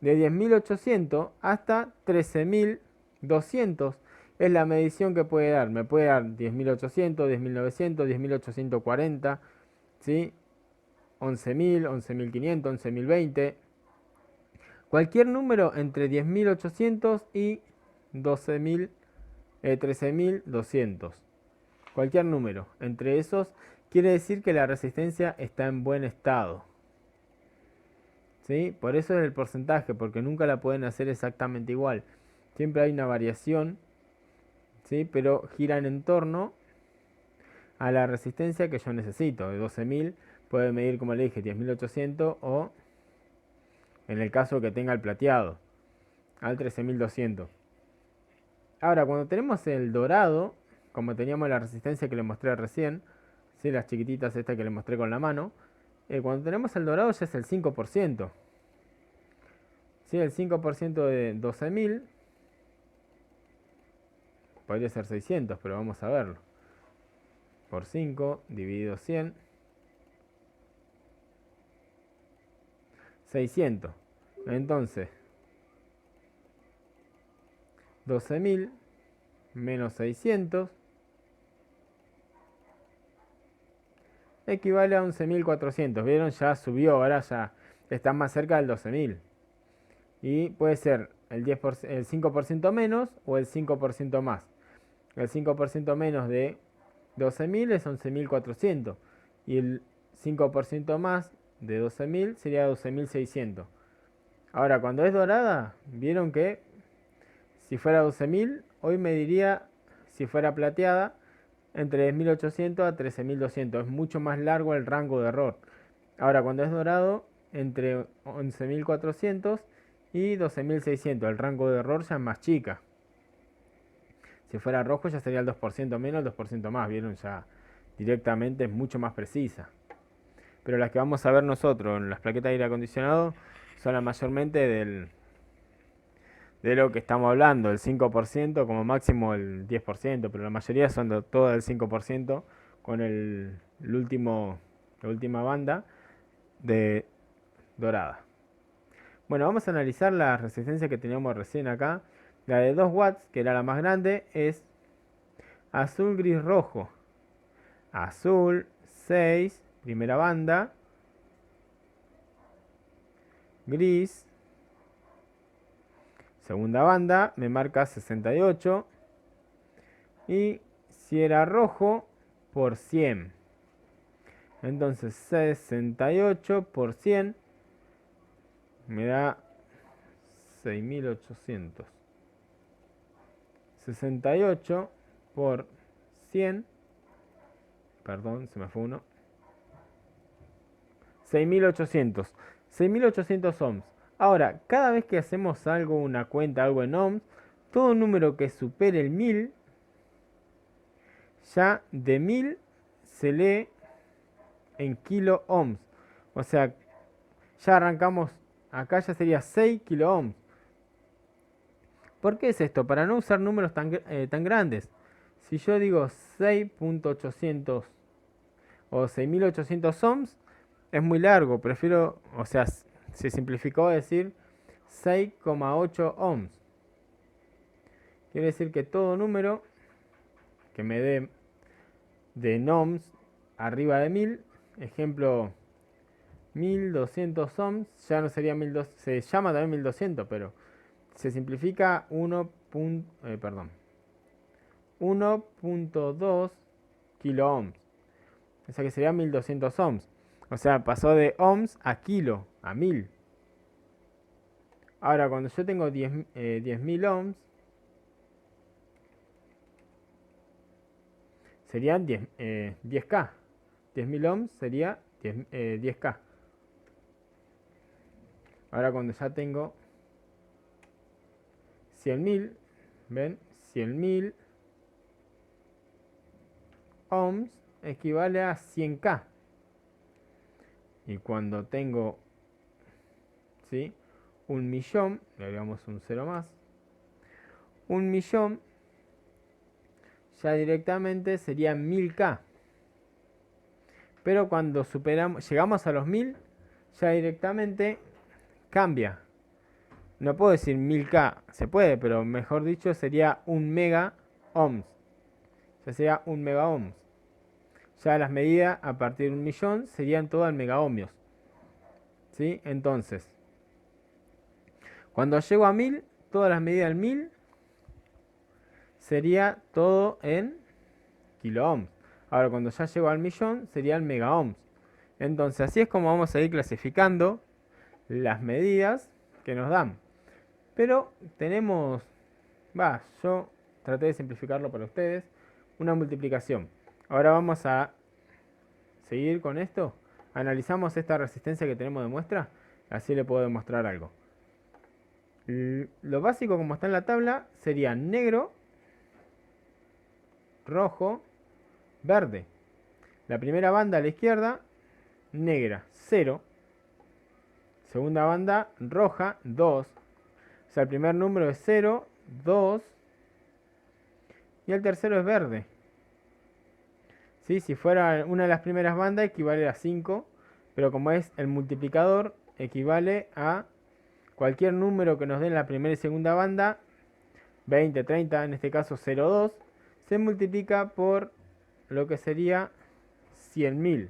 De 10.800 hasta 13.200 es la medición que puede dar. Me puede dar 10.800, 10.900, 10.840, ¿sí? 11.000, 11.500, 11.020. Cualquier número entre 10.800 y 12.000, 13.200. Cualquier número entre esos quiere decir que la resistencia está en buen estado. ¿Sí? Por eso es el porcentaje, porque nunca la pueden hacer exactamente igual. Siempre hay una variación, ¿sí? Pero giran en torno a la resistencia que yo necesito. De 12.000 puede medir, como le dije, 10.800 o, en el caso que tenga el plateado, al 13.200. Ahora, cuando tenemos el dorado, como teníamos la resistencia que le mostré recién, ¿sí? Las chiquititas estas que le mostré con la mano, cuando tenemos el dorado ya es el 5%. ¿Sí? El 5% de 12.000 podría ser 600, pero vamos a verlo. Por 5 dividido 100, 600. Entonces, 12.000 menos 600 equivale a 11.400. ¿Vieron? Ya subió, ahora ya está más cerca del 12.000. Y puede ser el 5% menos o el 5% más. El 5% menos de 12.000 es 11.400. Y el 5% más de 12.000 sería 12.600. Ahora, cuando es dorada, vieron que si fuera 12.000, hoy me diría, si fuera plateada, entre 10.800 a 13.200. Es mucho más largo el rango de error. Ahora, cuando es dorado, entre 11.400 y 12.600. El rango de error ya es más chica. Si fuera rojo ya sería el 2% menos, el 2% más. Vieron, ya directamente es mucho más precisa. Pero las que vamos a ver nosotros en las plaquetas de aire acondicionado son la mayormente de lo que estamos hablando, el 5%, como máximo el 10%, pero la mayoría son de todo el 5% con la última banda de dorada. Bueno, vamos a analizar la resistencia que teníamos recién acá. La de 2 watts, que era la más grande, es azul, gris, rojo. Azul, 6, primera banda. Gris, segunda banda, me marca 68. Y si era rojo, por 100. Entonces 68 por 100 me da 6.800. 68 por 100. Perdón, se me fue uno. 6.800. 6.800 ohms. Ahora, cada vez que hacemos algo, una cuenta, algo en ohms, todo número que supere el 1000, ya de 1000 se lee en kilo ohms. O sea, ya arrancamos, acá ya sería 6 kilo ohms. ¿Por qué es esto? Para no usar números tan grandes. Si yo digo 6.800 o 6.800 ohms, es muy largo. Prefiero, o sea, se simplificó a decir 6,8 ohms. Quiere decir que todo número que me dé de ohms arriba de 1000, ejemplo 1200 ohms, ya no sería 1200, se llama también 1200, pero se simplifica 1.2 kilo ohms. O sea que sería 1200 ohms. O sea, pasó de ohms a kilo, a 1000. Ahora, cuando yo tengo 10.000 ohms, serían 10K. 10.000 ohms sería 10K. Ahora, cuando ya tengo 100.000, ¿ven? 100.000 ohms equivale a 100K. Y cuando tengo, ¿sí?, 1.000.000, le agregamos un 0 más, 1.000.000, ya directamente sería 1000K. Pero cuando llegamos a los 1000, ya directamente cambia. No puedo decir 1000K, se puede, pero mejor dicho sería 1 mega ohms. Ya sería 1 mega ohms. Ya las medidas a partir de 1.000.000 serían todas en megaohmios. ¿Sí? Entonces, cuando llego a 1000, todas las medidas del 1000 sería todo en kilo ohms. Ahora, cuando ya llego al 1.000.000, serían mega ohms. Entonces, así es como vamos a ir clasificando las medidas que nos dan. Pero tenemos, yo traté de simplificarlo para ustedes, una multiplicación. Ahora vamos a seguir con esto. Analizamos esta resistencia que tenemos de muestra, así le puedo demostrar algo. Lo básico, como está en la tabla, sería negro, rojo, verde. La primera banda a la izquierda, negra, 0. Segunda banda, roja, 2. O sea, el primer número es 0, 2. Y el tercero es verde. ¿Sí? Si fuera una de las primeras bandas, equivale a 5. Pero como es el multiplicador, equivale a cualquier número que nos dé en la primera y segunda banda, 20, 30, en este caso 0,2, se multiplica por lo que sería 100.000.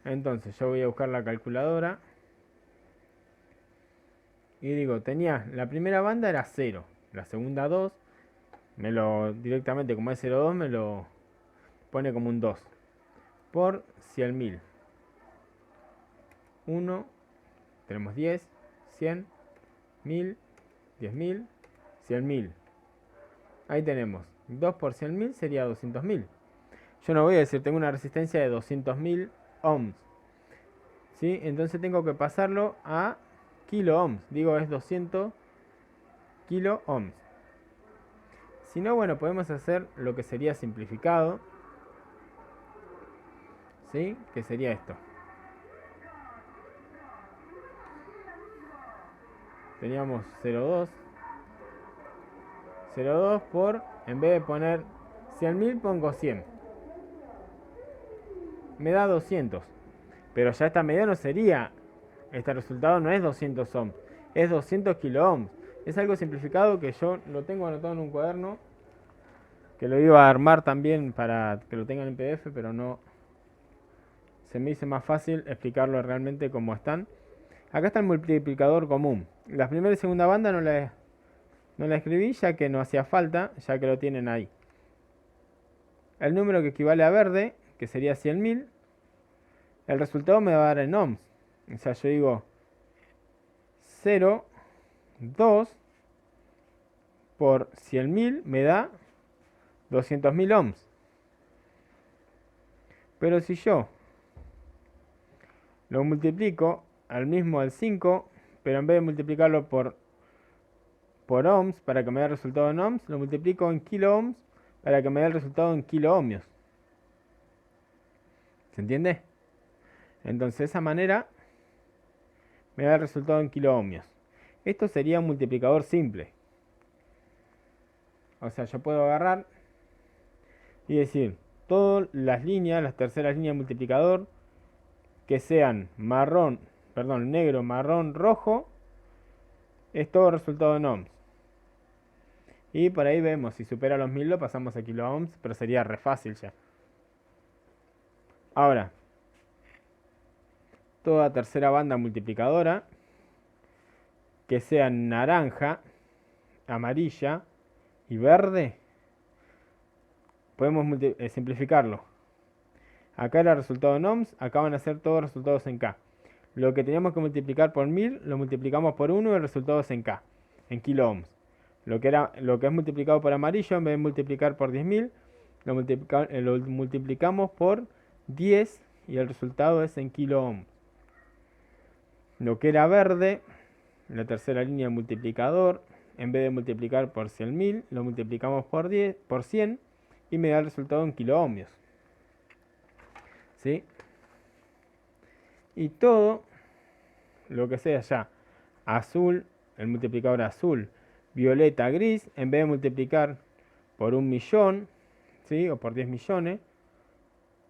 Entonces yo voy a buscar la calculadora. Y digo, tenía, la primera banda era 0, la segunda 2, directamente como es 0,2 me lo pone como un 2, por 100.000. 1, tenemos 10, 100, 1000, 10.000, 100.000. Ahí tenemos, 2 por 100.000 sería 200.000. Yo no voy a decir, tengo una resistencia de 200.000 ohms. ¿Sí? Entonces tengo que pasarlo a kilo ohms. Digo, es 200 kilo ohms. Si no, bueno, podemos hacer lo que sería simplificado. ¿Sí? Que sería esto. Teníamos 0,2. 0,2 por, en vez de poner 100.000 pongo 100. Me da 200. Pero ya esta medida no sería, este resultado no es 200 ohms, es 200 kilo ohms. Es algo simplificado que yo lo tengo anotado en un cuaderno, que lo iba a armar también para que lo tengan en PDF, pero no, se me hizo más fácil explicarlo realmente como están. Acá está el multiplicador común. La primera y segunda banda no la escribí ya que no hacía falta, ya que lo tienen ahí. El número que equivale a verde, que sería 100.000, el resultado me va a dar en ohms. O sea, yo digo 0,2 por 100.000 me da 200.000 ohms. Pero si yo lo multiplico al mismo al 5, pero en vez de multiplicarlo por ohms para que me dé el resultado en ohms, lo multiplico en kilo ohms para que me dé el resultado en kilo ohmios. ¿Se entiende? Entonces de esa manera me da el resultado en kilo ohmios. Esto sería un multiplicador simple. O sea, yo puedo agarrar y decir, todas las líneas, las terceras líneas de multiplicador, que sean negro, marrón, rojo, es todo resultado en ohms. Y por ahí vemos, si supera los 1000 lo pasamos a kilo ohms, pero sería re fácil ya. Ahora, toda tercera banda multiplicadora, que sea naranja, amarilla y verde, podemos simplificarlo. Acá era resultado en ohms, acá van a ser todos resultados en K. Lo que teníamos que multiplicar por 1000 lo multiplicamos por 1 y el resultado es en K, en kilo ohms. Lo que es multiplicado por amarillo, en vez de multiplicar por 10.000, lo multiplicamos por 10 y el resultado es en kilo ohms. Lo que era verde, la tercera línea de multiplicador, en vez de multiplicar por 100.000, lo multiplicamos por 100 y me da el resultado en kilo ohmios. ¿Sí? Y todo lo que sea ya azul, el multiplicador azul, violeta, gris, en vez de multiplicar por 1.000.000, ¿sí? O por 10 millones,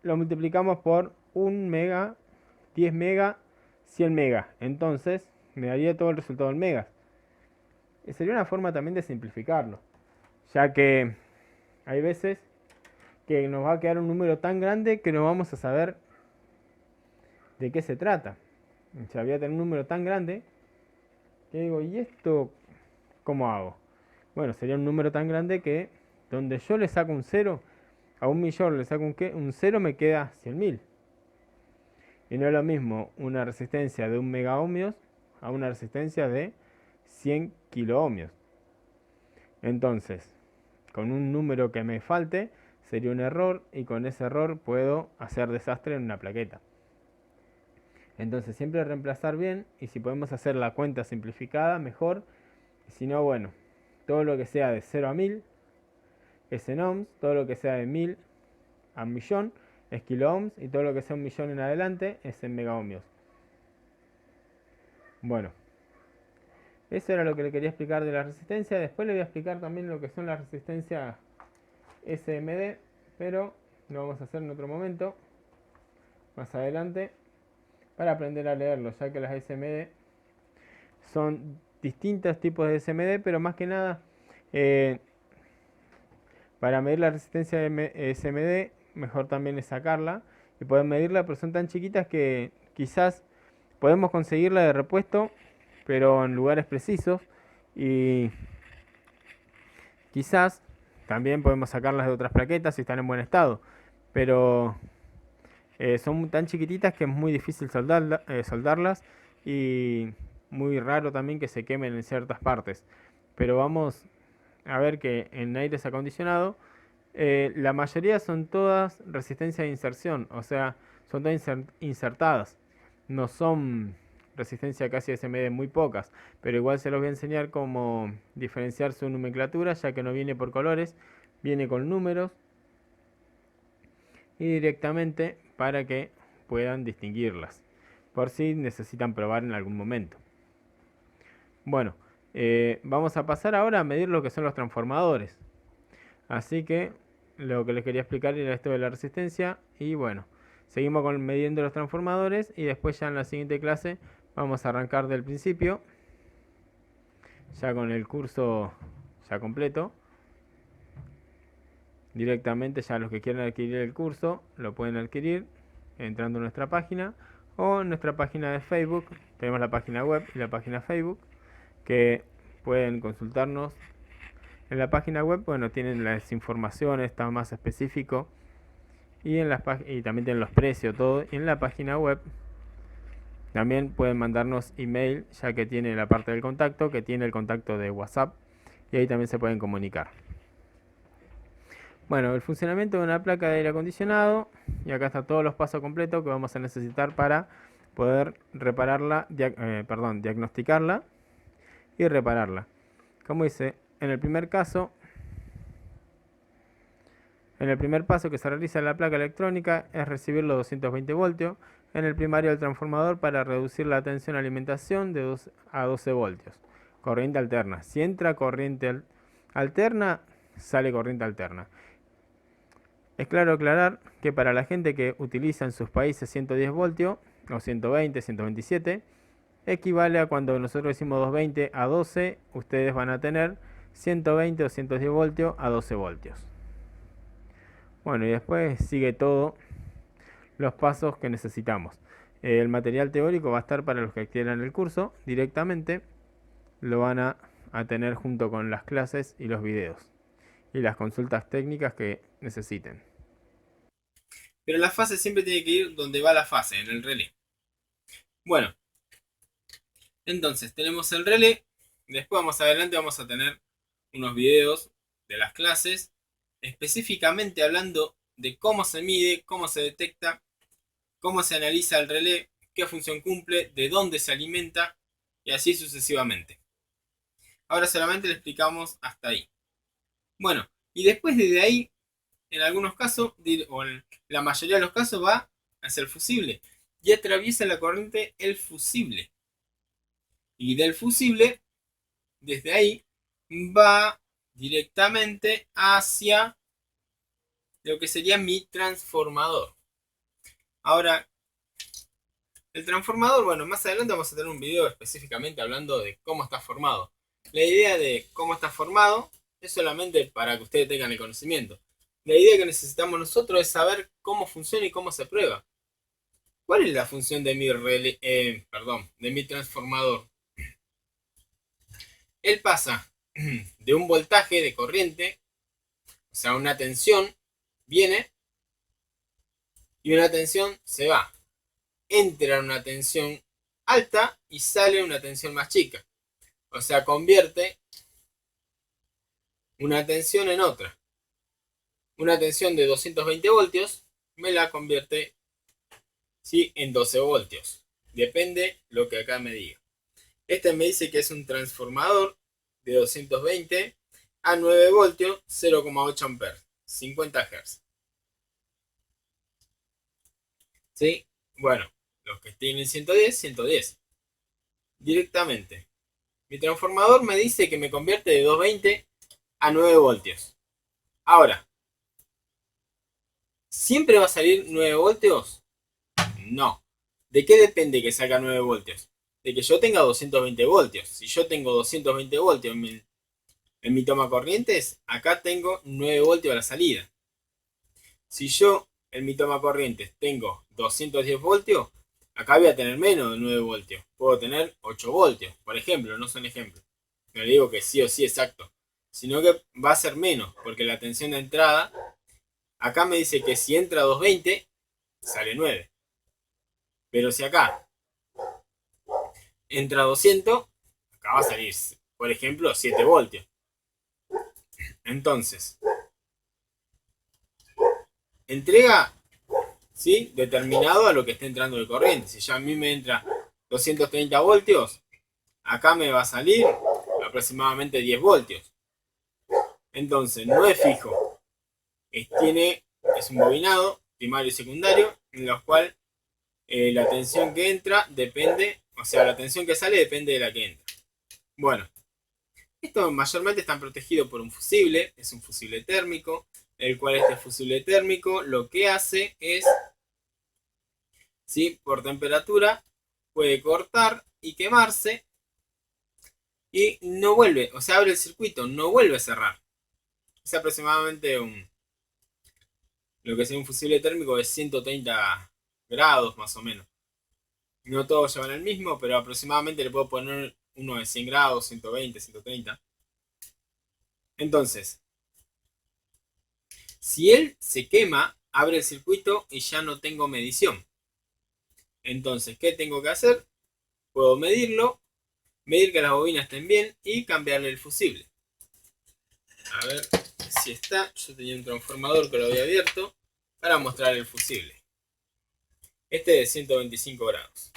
lo multiplicamos por 1 mega, 10 mega, 100 mega. Entonces me daría todo el resultado en megas. Sería una forma también de simplificarlo, ya que hay veces que nos va a quedar un número tan grande que no vamos a saber de qué se trata. O sea, voy a tener un número tan grande que digo, ¿y esto cómo hago? Bueno, sería un número tan grande que donde yo le saco un 0, a 1.000.000 le saco un 0, me queda 100.000. Y no es lo mismo una resistencia de 1 megaohmios a una resistencia de 100 kiloohmios. Entonces, con un número que me falte, sería un error y con ese error puedo hacer desastre en una plaqueta. Entonces siempre reemplazar bien, y si podemos hacer la cuenta simplificada, mejor. Y si no, bueno, todo lo que sea de 0 a 1000 es en ohms, todo lo que sea de 1000 a 1.000.000 es kiloohms y todo lo que sea 1.000.000 en adelante es en megaohmios. Bueno, eso era lo que le quería explicar de la resistencia. Después le voy a explicar también lo que son las resistencias SMD, pero lo vamos a hacer en otro momento, más adelante, para aprender a leerlo, ya que las SMD son distintos tipos de SMD, pero más que nada para medir la resistencia de SMD mejor también es sacarla y poder medirla, pero son tan chiquitas que quizás podemos conseguirla de repuesto, pero en lugares precisos, y quizás también podemos sacarlas de otras plaquetas si están en buen estado, pero son tan chiquititas que es muy difícil soldarlas y muy raro también que se quemen en ciertas partes. Pero vamos a ver que en aires acondicionado la mayoría son todas resistencia de inserción, o sea, son todas insertadas. No son resistencia casi SMD, muy pocas, pero igual se los voy a enseñar cómo diferenciar su nomenclatura, ya que no viene por colores, viene con números y directamente para que puedan distinguirlas, por si necesitan probar en algún momento. Bueno, vamos a pasar ahora a medir lo que son los transformadores. Así que lo que les quería explicar era esto de la resistencia y bueno, seguimos con midiendo los transformadores y después ya en la siguiente clase vamos a arrancar del principio, ya con el curso ya completo. Directamente ya los que quieran adquirir el curso lo pueden adquirir entrando a nuestra página o en nuestra página de Facebook. Tenemos la página web y la página Facebook que pueden consultarnos. En la página web, bueno, tienen las informaciones, está más específico y también tienen los precios, todo. Y en la página web también pueden mandarnos email, ya que tiene la parte del contacto, que tiene el contacto de WhatsApp y ahí también se pueden comunicar. Bueno, el funcionamiento de una placa de aire acondicionado, y acá está todos los pasos completos que vamos a necesitar para poder repararla, diagnosticarla y repararla. Como dice, en el primer paso que se realiza en la placa electrónica es recibir los 220 voltios en el primario del transformador para reducir la tensión de alimentación de 2 a 12 voltios. Corriente alterna. Si entra corriente alterna, sale corriente alterna. Es claro aclarar que para la gente que utiliza en sus países 110 voltios o 120, 127, equivale a cuando nosotros decimos 220 a 12, ustedes van a tener 120 o 110 voltios a 12 voltios. Bueno, y después sigue todo los pasos que necesitamos. El material teórico va a estar para los que adquieran el curso directamente. Lo van a tener junto con las clases y los videos y las consultas técnicas que necesiten. Pero la fase siempre tiene que ir donde va la fase, en el relé. Bueno, entonces tenemos el relé. Después más adelante vamos a tener unos videos de las clases, específicamente hablando de cómo se mide, cómo se detecta, cómo se analiza el relé, qué función cumple, de dónde se alimenta y así sucesivamente. Ahora solamente le explicamos hasta ahí. Bueno, y después de ahí, en algunos casos, o en la mayoría de los casos, va hacia el fusible y atraviesa la corriente el fusible. Y del fusible, desde ahí, va directamente hacia lo que sería mi transformador. Ahora, el transformador, bueno, más adelante vamos a tener un video específicamente hablando de cómo está formado. La idea de cómo está formado es solamente para que ustedes tengan el conocimiento. La idea que necesitamos nosotros es saber cómo funciona y cómo se prueba. ¿Cuál es la función de mi transformador? Él pasa de un voltaje de corriente, o sea, una tensión viene y una tensión se va. Entra una tensión alta y sale una tensión más chica. O sea, convierte una tensión en otra. Una tensión de 220 voltios me la convierte en 12 voltios. Depende lo que acá me diga. Este me dice que es un transformador de 220 a 9 voltios, 0,8 amperes, 50 Hz. ¿Sí? Bueno, los que tienen 110, 110. Directamente. Mi transformador me dice que me convierte de 220 a 9 voltios. Ahora, ¿siempre va a salir 9 voltios? No. ¿De qué depende que salga 9 voltios? De que yo tenga 220 voltios. Si yo tengo 220 voltios en mi toma corrientes, acá tengo 9 voltios a la salida. Si yo en mi toma corriente tengo 210 voltios, acá voy a tener menos de 9 voltios. Puedo tener 8 voltios, por ejemplo, no son ejemplos. No le digo que sí o sí exacto, sino que va a ser menos, porque la tensión de entrada, acá me dice que si entra a 220, sale 9. Pero si acá entra a 200, acá va a salir, por ejemplo, 7 voltios. Entonces, entrega, ¿sí?, determinado a lo que esté entrando de corriente. Si ya a mí me entra 230 voltios, acá me va a salir aproximadamente 10 voltios. Entonces, no es fijo. Es un bobinado, primario y secundario, en los cuales la tensión que entra depende, o sea, la tensión que sale depende de la que entra. Bueno, estos mayormente están protegidos por un fusible, es un fusible térmico, el cual este fusible térmico lo que hace es, ¿sí?, por temperatura, puede cortar y quemarse y no vuelve, o sea, abre el circuito, no vuelve a cerrar. Es aproximadamente lo que sería un fusible térmico de 130 grados más o menos. No todos llevan el mismo, pero aproximadamente le puedo poner uno de 100 grados, 120, 130. Entonces, si él se quema, abre el circuito y ya no tengo medición. Entonces, ¿qué tengo que hacer? Puedo medirlo, medir que las bobinas estén bien y cambiarle el fusible. A ver si está. Yo tenía un transformador que lo había abierto para mostrar el fusible. Este de 125 grados.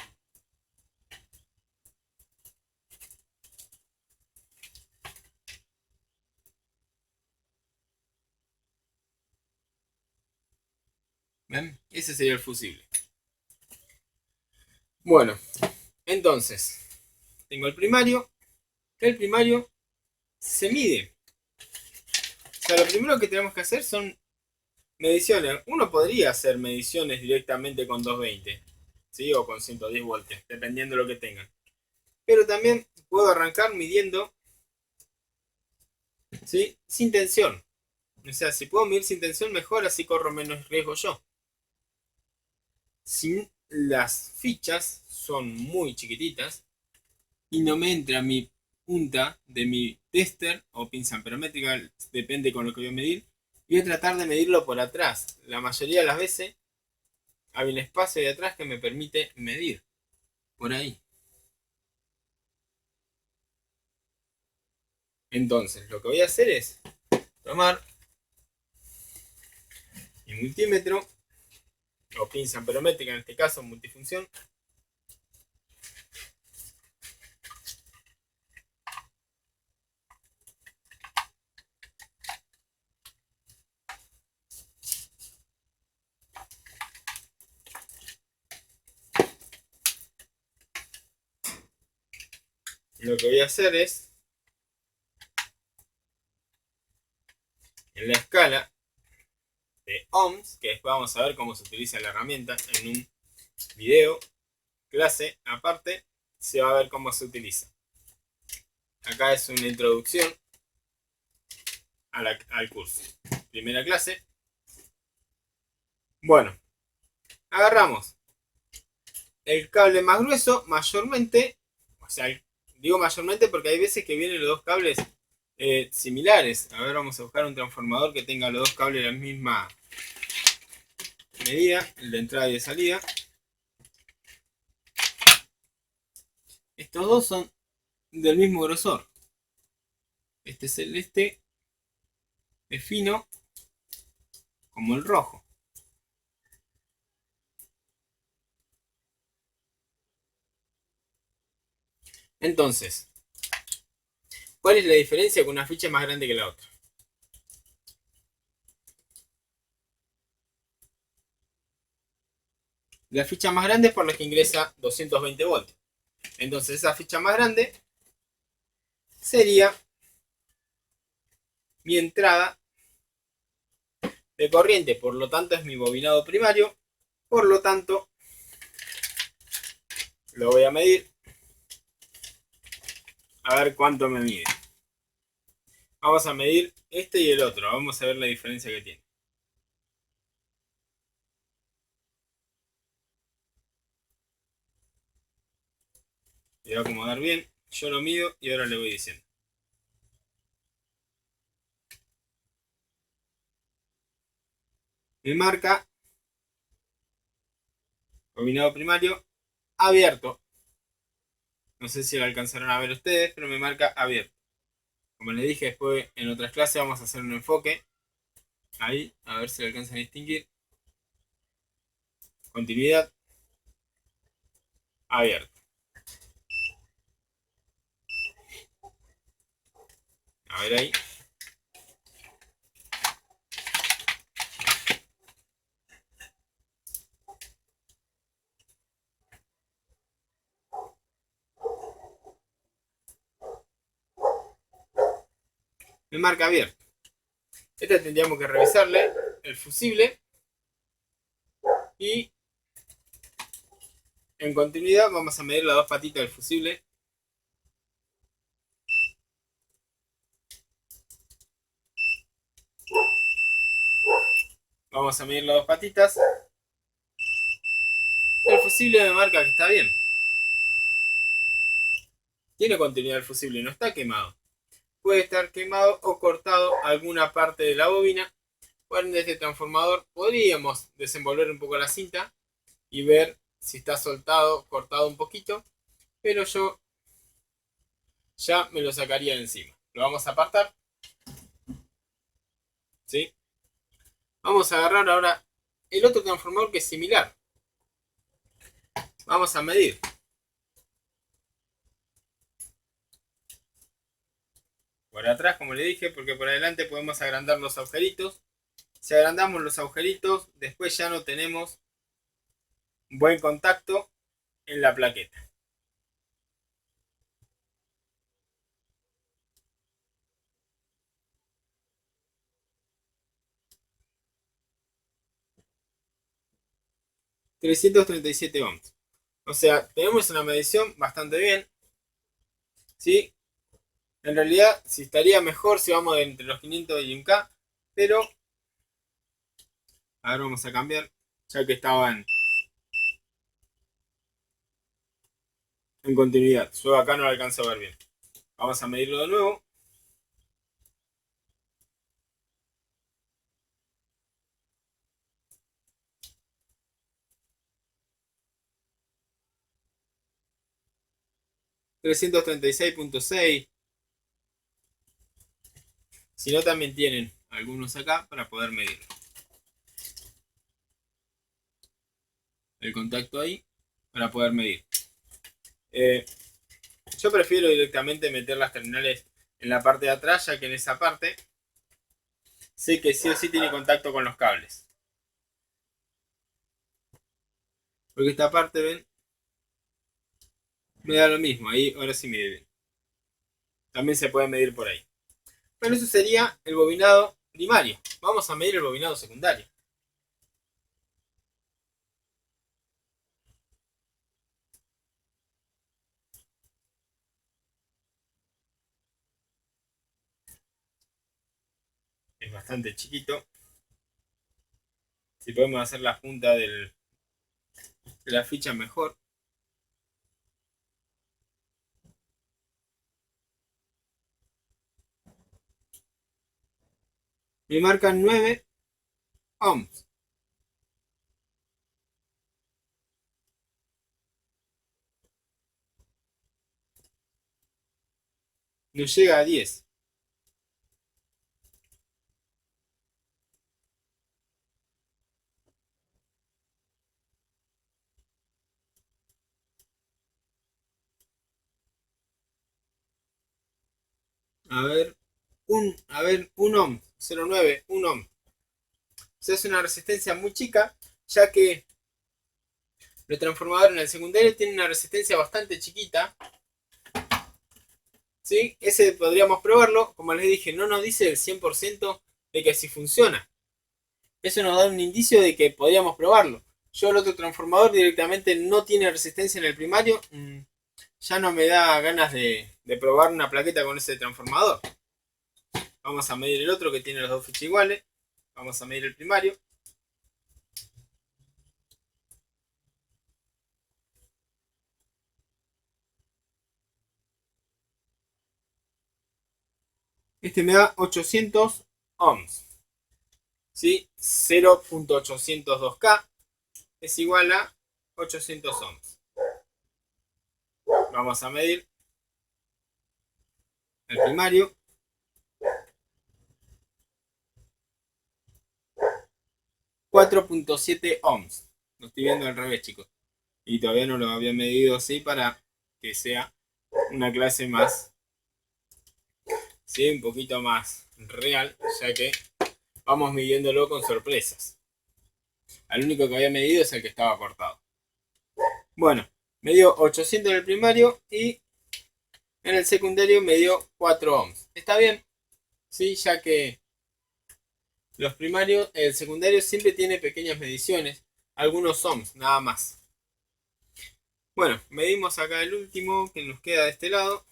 ¿Ven? Ese sería el fusible. Bueno, entonces, tengo el primario. El primario se mide. O sea, lo primero que tenemos que hacer son mediciones. Uno podría hacer mediciones directamente con 220, ¿sí?, o con 110 voltios, dependiendo de lo que tengan. Pero también puedo arrancar midiendo, ¿sí?, sin tensión. O sea, si puedo medir sin tensión, mejor, así corro menos riesgo yo. Si las fichas son muy chiquititas y no me entra mi punta de mi tester o pinza amperométrica, depende con lo que voy a medir, y voy a tratar de medirlo por atrás. La mayoría de las veces hay un espacio de atrás que me permite medir por ahí. Entonces, lo que voy a hacer es tomar mi multímetro o pinza amperométrica, en este caso multifunción, lo que voy a hacer es, en la escala de ohms, que vamos a ver cómo se utiliza la herramienta en un video, clase aparte, se va a ver cómo se utiliza. Acá es una introducción al curso. Primera clase. Bueno, agarramos el cable más grueso, mayormente, o sea, digo mayormente porque hay veces que vienen los dos cables similares. A ver, vamos a buscar un transformador que tenga los dos cables la misma medida, el de entrada y de salida. Estos dos son del mismo grosor. Este celeste es fino como el rojo. Entonces, ¿cuál es la diferencia con una ficha más grande que la otra? La ficha más grande es por la que ingresa 220 voltios. Entonces esa ficha más grande sería mi entrada de corriente, por lo tanto es mi bobinado primario, por lo tanto lo voy a medir a ver cuánto me mide. Vamos a medir este y el otro, vamos a ver la diferencia que tiene. Se va a acomodar bien. Yo lo mido y ahora le voy diciendo. Me marca bobinado primario abierto. No sé si lo alcanzaron a ver ustedes, pero me marca abierto. Como les dije, después en otras clases vamos a hacer un enfoque. Ahí, a ver si lo alcanzan a distinguir. Continuidad. Abierto. A ver ahí. Me marca abierto. Este tendríamos que revisarle el fusible. Y en continuidad vamos a medir las dos patitas del fusible. Vamos a medir las dos patitas. El fusible me marca que está bien. Tiene continuidad el fusible, no está quemado. Puede estar quemado o cortado alguna parte de la bobina. Por ende, este transformador podríamos desenvolver un poco la cinta y ver si está soltado, cortado un poquito. Pero yo ya me lo sacaría de encima. Lo vamos a apartar. ¿Sí? Vamos a agarrar ahora el otro transformador que es similar. Vamos a medir. Por atrás, como le dije, porque por adelante podemos agrandar los agujeritos. Si agrandamos los agujeritos, después ya no tenemos buen contacto en la plaqueta. $337 ohms. O sea, tenemos una medición bastante bien. ¿Sí? En realidad, si estaría mejor si vamos entre los 500 y 1K. Pero, ahora vamos a cambiar. Ya que estaban en continuidad. Yo acá no lo alcanzo a ver bien. Vamos a medirlo de nuevo. $336.6. Si no, también tienen algunos acá para poder medirlo. El contacto ahí para poder medir. Yo prefiero directamente meter las terminales en la parte de atrás, ya que en esa parte sé que sí o sí tiene contacto con los cables. Porque esta parte, ven, me da lo mismo. Ahí ahora sí mide bien. También se puede medir por ahí. Pero eso sería el bobinado primario. Vamos a medir el bobinado secundario. Es bastante chiquito. Si podemos hacer la punta de la ficha mejor. Me marcan 9 ohms. No llega a 10. A ver, un ohm, 0,9, 1 ohm. O sea, es una resistencia muy chica, ya que los transformadores en el secundario tienen una resistencia bastante chiquita. ¿Sí? Ese podríamos probarlo. Como les dije, no nos dice el 100% de que si funciona. Eso nos da un indicio de que podríamos probarlo. Yo el otro transformador directamente no tiene resistencia en el primario. Ya no me da ganas de probar una plaqueta con ese transformador. Vamos a medir el otro que tiene los dos fichas iguales. Vamos a medir el primario. Este me da 800 ohms. ¿Sí? 0.802K es igual a 800 ohms. Vamos a medir el primario. 4.7 ohms. Lo estoy viendo al revés, chicos. Y todavía no lo había medido así para que sea una clase más, ¿sí? Un poquito más real, ya que vamos midiéndolo con sorpresas. Al único que había medido es el que estaba cortado. Bueno, me dio 800 en el primario y en el secundario me dio 4 ohms. ¿Está bien? Sí, ya que los primarios, el secundario siempre tiene pequeñas mediciones, algunos ohms, nada más. Bueno, medimos acá el último que nos queda de este lado.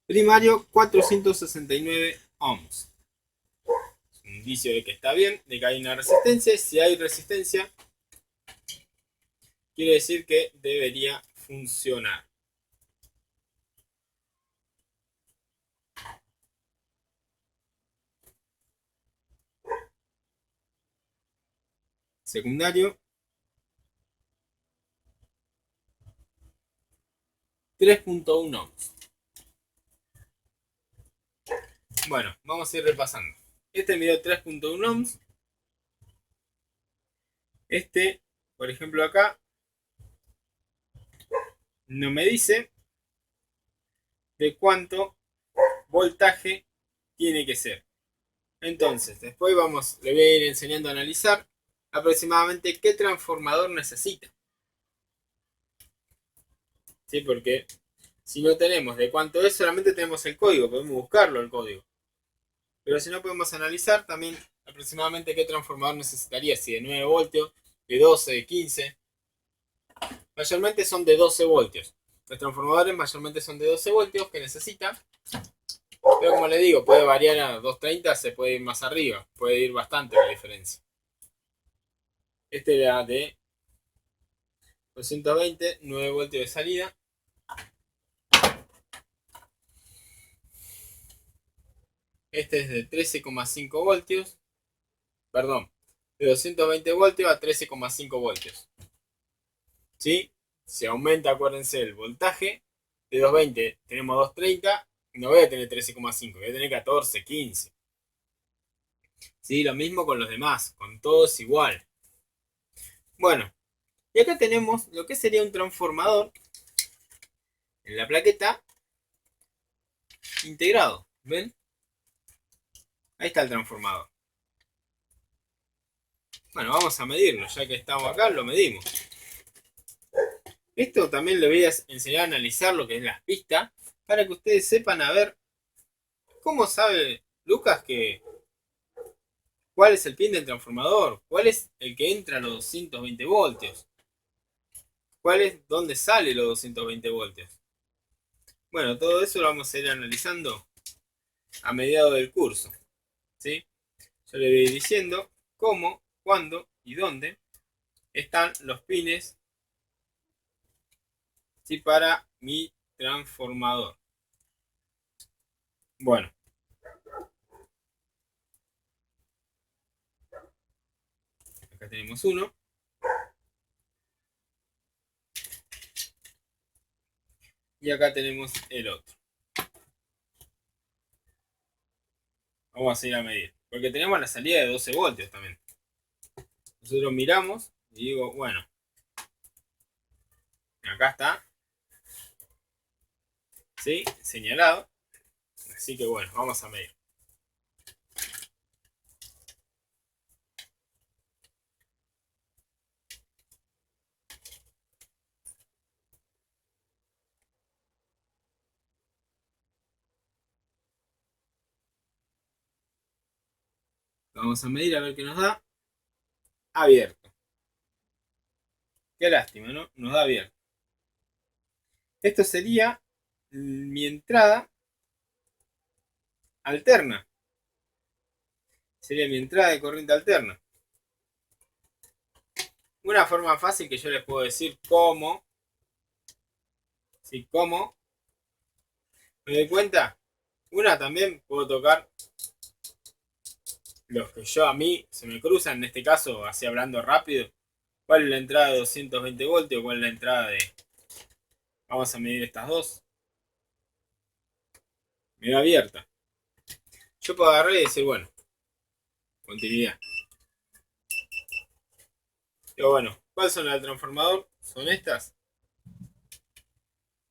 Primario 469 ohms. Es un indicio de que está bien, de que hay una resistencia. Si hay resistencia, quiere decir que debería funcionar. Secundario 3.1 ohms. Bueno, vamos a ir repasando. Este midió 3.1 ohms. Este, por ejemplo acá, no me dice de cuánto voltaje tiene que ser. Entonces, después le voy a ir enseñando a analizar aproximadamente qué transformador necesita. ¿Sí? Porque si no tenemos de cuánto es, solamente tenemos el código, podemos buscarlo el código. Pero si no, podemos analizar también aproximadamente qué transformador necesitaría, si de 9 voltios, de 12, de 15. Mayormente son de 12 voltios. Los transformadores mayormente son de 12 voltios que necesita. Pero como le digo, puede variar a 230, se puede ir más arriba. Puede ir bastante la diferencia. Este era de 220, 9 voltios de salida. Este es de 13,5 voltios. Perdón, de 220 voltios a 13,5 voltios. ¿Sí? Se aumenta, acuérdense, el voltaje. De 220 tenemos 230. No voy a tener 13,5, voy a tener 14, 15. ¿Sí? Lo mismo con los demás, con todos igual. Bueno, y acá tenemos lo que sería un transformador en la plaqueta integrado. ¿Ven? Ahí está el transformador. Bueno, vamos a medirlo, ya que estamos acá, lo medimos. Esto también le voy a enseñar a analizar lo que es las pistas, para que ustedes sepan a ver cómo sabe Lucas que cuál es el pin del transformador, cuál es el que entra a los 220 voltios, cuál es dónde sale los 220 voltios. Bueno, todo eso lo vamos a ir analizando a mediados del curso. ¿Sí? Yo le voy a ir diciendo cómo, cuándo y dónde están los pines, ¿sí? Para mi transformador. Bueno, acá tenemos uno. Y acá tenemos el otro. Vamos a ir a medir. Porque tenemos la salida de 12 voltios también. Nosotros miramos y digo, bueno, acá está. ¿Sí? Señalado. Así que bueno, vamos a medir. Vamos a medir a ver qué nos da. Abierto. Qué lástima, ¿no? Nos da abierto. Esto sería mi entrada alterna. Sería mi entrada de corriente alterna. Una forma fácil que yo les puedo decir cómo. ¿Sí? ¿Cómo? ¿Me doy cuenta? Una también puedo tocar los que a mí se me cruzan, en este caso, así hablando rápido. ¿Cuál es la entrada de 220 voltios? ¿Cuál es la entrada de... Vamos a medir estas dos. Medio abierta. Yo puedo agarrar y decir, bueno, continuidad. Pero bueno, ¿cuáles son las del transformador? ¿Son estas?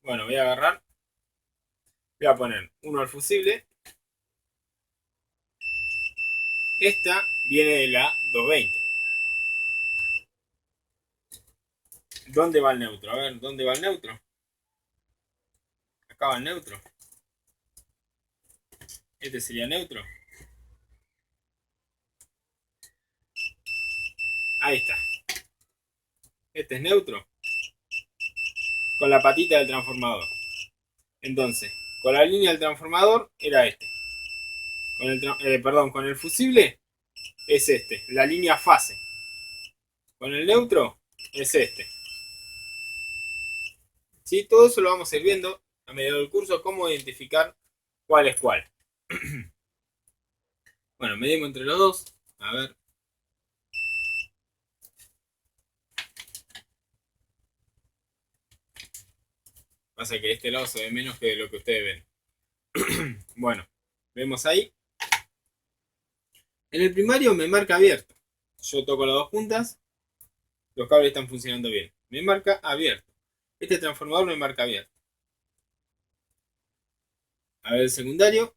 Bueno, voy a agarrar. Voy a poner uno al fusible. Esta viene de la 220. ¿Dónde va el neutro? A ver, ¿dónde va el neutro? Acá va el neutro. Este sería neutro. Ahí está. Este es neutro. Con la patita del transformador. Entonces, con la línea del transformador era este. Con el fusible es este. La línea fase. Con el neutro es este. ¿Sí? Todo eso lo vamos a ir viendo a medida del curso. Cómo identificar cuál es cuál. Bueno, medimos entre los dos. A ver. Pasa que de este lado se ve menos que de lo que ustedes ven. Bueno, vemos ahí. En el primario me marca abierto. Yo toco las dos puntas. Los cables están funcionando bien. Me marca abierto. Este transformador me marca abierto. A ver el secundario.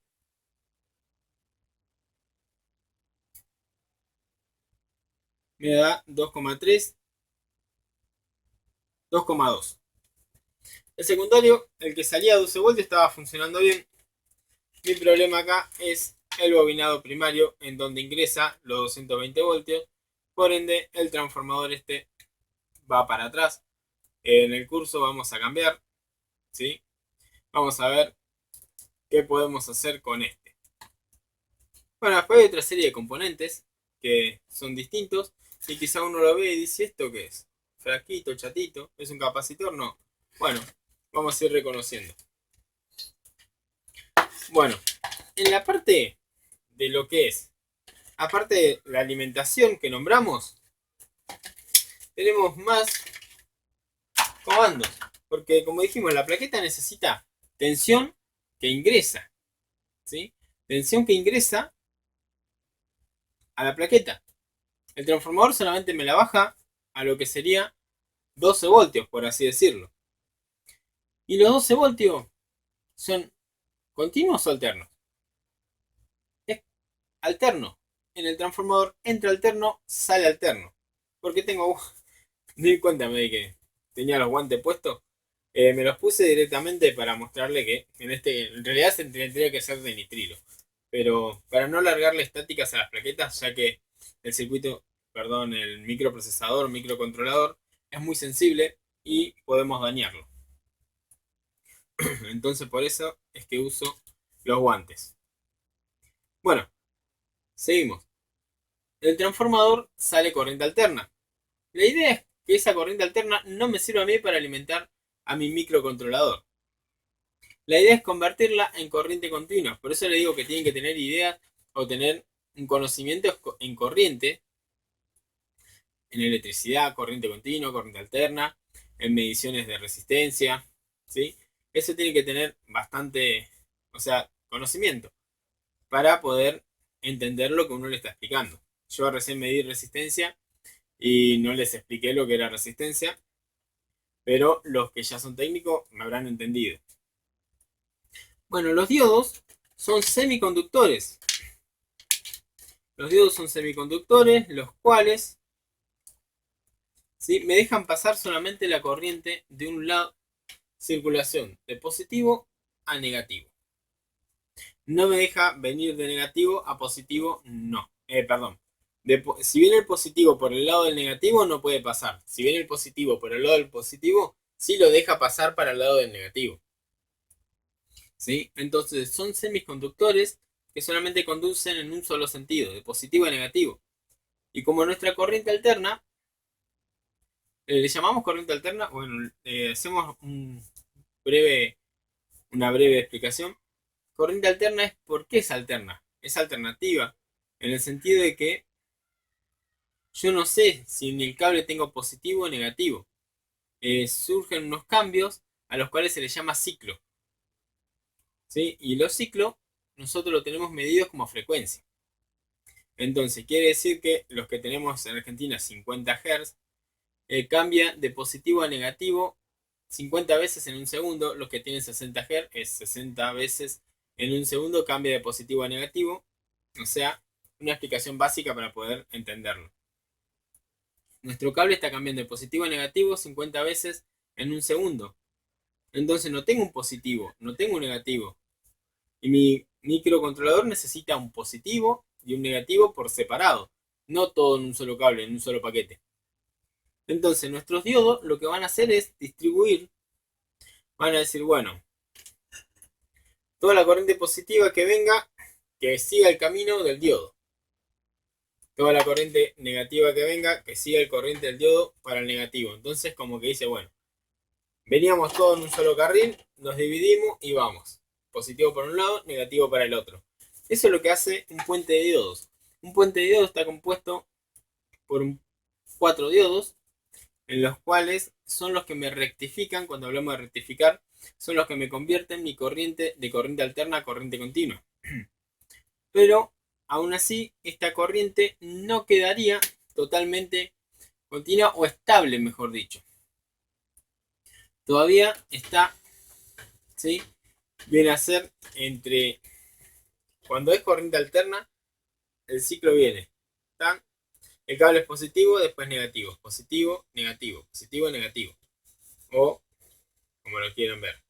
Me da 2,3. 2,2. El secundario, el que salía a 12 voltios, estaba funcionando bien. Mi problema acá es el bobinado primario, en donde ingresa los 220 voltios. Por ende, el transformador este va para atrás. En el curso vamos a cambiar. ¿Sí? Vamos a ver qué podemos hacer con este. Bueno, después hay otra serie de componentes que son distintos. Y quizá uno lo ve y dice, ¿esto qué es? Flaquito, chatito, ¿es un capacitor? No. Bueno, vamos a ir reconociendo. Bueno, en la parte de lo que es, aparte de la alimentación que nombramos, tenemos más comandos. Porque como dijimos, la plaqueta necesita tensión que ingresa. ¿Sí? Tensión que ingresa a la plaqueta. El transformador solamente me la baja a lo que sería 12 voltios, por así decirlo. Y los 12 voltios son continuos o alternos. Es alterno. En el transformador entra alterno, sale alterno. Porque tengo... Me di cuenta de que tenía los guantes puestos. Me los puse directamente para mostrarle que en realidad se tendría que ser de nitrilo. Pero para no alargarle estáticas a las plaquetas, ya que el circuito, perdón, el microprocesador, microcontrolador, es muy sensible y podemos dañarlo. Entonces por eso es que uso los guantes. Bueno, seguimos. Del transformador sale corriente alterna. La idea es que esa corriente alterna no me sirva a mí para alimentar a mi microcontrolador. La idea es convertirla en corriente continua. Por eso le digo que tienen que tener ideas o tener un conocimiento en corriente, en electricidad, corriente continua, corriente alterna, en mediciones de resistencia, ¿sí? Eso tiene que tener bastante, conocimiento para poder entender lo que uno le está explicando. Yo recién medí resistencia y no les expliqué lo que era resistencia, pero los que ya son técnicos me habrán entendido. Bueno, los diodos son semiconductores. Los diodos son semiconductores, los cuales, ¿sí?, me dejan pasar solamente la corriente de un lado, circulación de positivo a negativo. No me deja venir de negativo a positivo, no. Si viene el positivo por el lado del negativo, no puede pasar. Si viene el positivo por el lado del positivo, sí lo deja pasar para el lado del negativo. ¿Sí? Entonces son semiconductores que solamente conducen en un solo sentido, de positivo a negativo. Y como nuestra corriente alterna, le llamamos corriente alterna, bueno, hacemos una breve explicación. Corriente alterna es por qué es alterna. Es alternativa, en el sentido de que yo no sé si en el cable tengo positivo o negativo. Surgen unos cambios a los cuales se les llama ciclo. ¿Sí? Y los ciclos nosotros lo tenemos medidos como frecuencia. Entonces quiere decir que los que tenemos en Argentina 50 Hz cambia de positivo a negativo 50 veces en un segundo. Los que tienen 60 Hz es 60 veces en un segundo cambia de positivo a negativo. O sea, una explicación básica para poder entenderlo. Nuestro cable está cambiando de positivo a negativo 50 veces en un segundo. Entonces no tengo un positivo, no tengo un negativo. Y mi microcontrolador necesita un positivo y un negativo por separado. No todo en un solo cable, en un solo paquete. Entonces nuestros diodos lo que van a hacer es distribuir. Van a decir, bueno, toda la corriente positiva que venga, que siga el camino del diodo. Toda la corriente negativa que venga, que siga el corriente del diodo para el negativo. Entonces como que dice, bueno, veníamos todos en un solo carril, nos dividimos y vamos. Positivo por un lado, negativo para el otro. Eso es lo que hace un puente de diodos. Un puente de diodos está compuesto por 4 diodos, en los cuales son los que me rectifican. Cuando hablamos de rectificar, son los que me convierten mi corriente de corriente alterna a corriente continua. Pero aún así, esta corriente no quedaría totalmente continua o estable, mejor dicho. Todavía está, ¿sí? Viene a ser entre, cuando es corriente alterna, el ciclo viene. ¿Está? El cable es positivo, después negativo. Positivo, negativo. Positivo, negativo. O como lo quieran ver.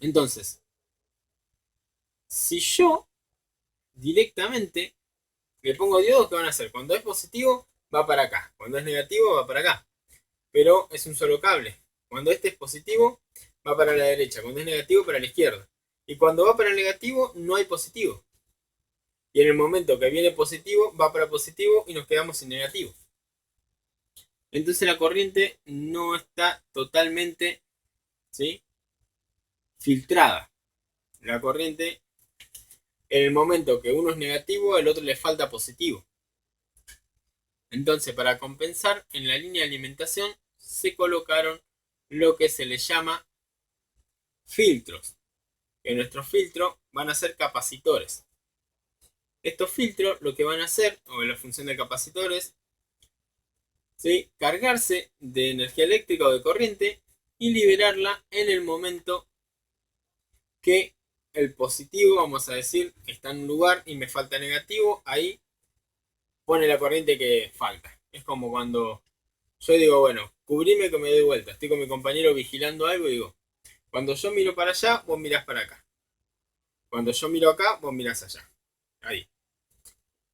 Entonces, si yo directamente le pongo diodos, ¿qué van a hacer? Cuando es positivo, va para acá. Cuando es negativo, va para acá. Pero es un solo cable. Cuando este es positivo, va para la derecha. Cuando es negativo, para la izquierda. Y cuando va para el negativo, no hay positivo. Y en el momento que viene positivo, va para positivo y nos quedamos sin negativo. Entonces la corriente no está totalmente, ¿sí?, filtrada. La corriente, en el momento que uno es negativo, al otro le falta positivo. Entonces, para compensar, en la línea de alimentación se colocaron lo que se le llama filtros. Que nuestros filtros van a ser capacitores. Estos filtros lo que van a hacer, o la función de capacitores, ¿sí?, cargarse de energía eléctrica o de corriente y liberarla en el momento que el positivo, vamos a decir, está en un lugar y me falta negativo, ahí pone la corriente que falta. Es como cuando yo digo, bueno, cubrime que me doy vuelta. Estoy con mi compañero vigilando algo y digo, cuando yo miro para allá, vos mirás para acá. Cuando yo miro acá, vos mirás allá. Ahí.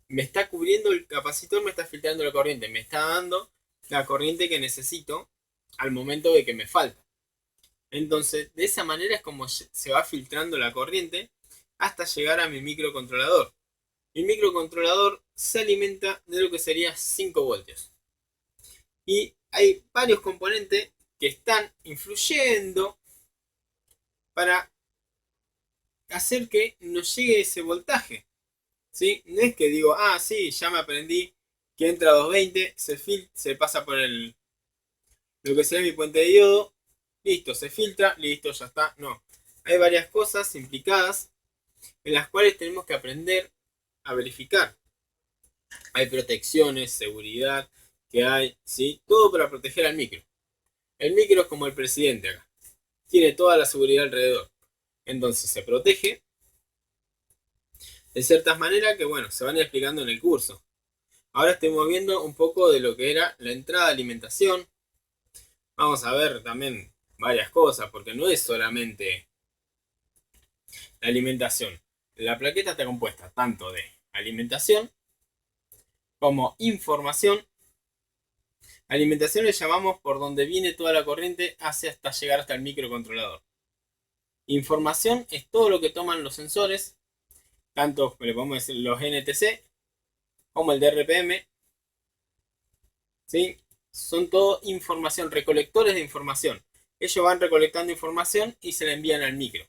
Me está cubriendo el capacitor, me está filtrando la corriente, me está dando la corriente que necesito al momento de que me falta. Entonces, de esa manera es como se va filtrando la corriente hasta llegar a mi microcontrolador. Mi microcontrolador se alimenta de lo que sería 5 voltios. Y hay varios componentes que están influyendo para hacer que nos llegue ese voltaje. ¿Sí? No es que digo, ah, sí, ya me aprendí que entra a 220, se pasa por lo que sería mi puente de diodo, listo, se filtra, listo, ya está. No, hay varias cosas implicadas en las cuales tenemos que aprender a verificar. Hay protecciones, seguridad, que hay, ¿sí? Todo para proteger al micro. El micro es como el presidente acá. Tiene toda la seguridad alrededor. Entonces se protege de ciertas maneras que, bueno, se van a ir explicando en el curso. Ahora estamos viendo un poco de lo que era la entrada de alimentación. Vamos a ver también varias cosas, porque no es solamente la alimentación. La plaqueta está compuesta tanto de alimentación como información. Alimentación le llamamos por donde viene toda la corriente hasta llegar hasta el microcontrolador. Información es todo lo que toman los sensores, tanto le podemos decir los NTC como el DRPM, ¿sí? Son todo información, recolectores de información. Ellos van recolectando información y se la envían al micro.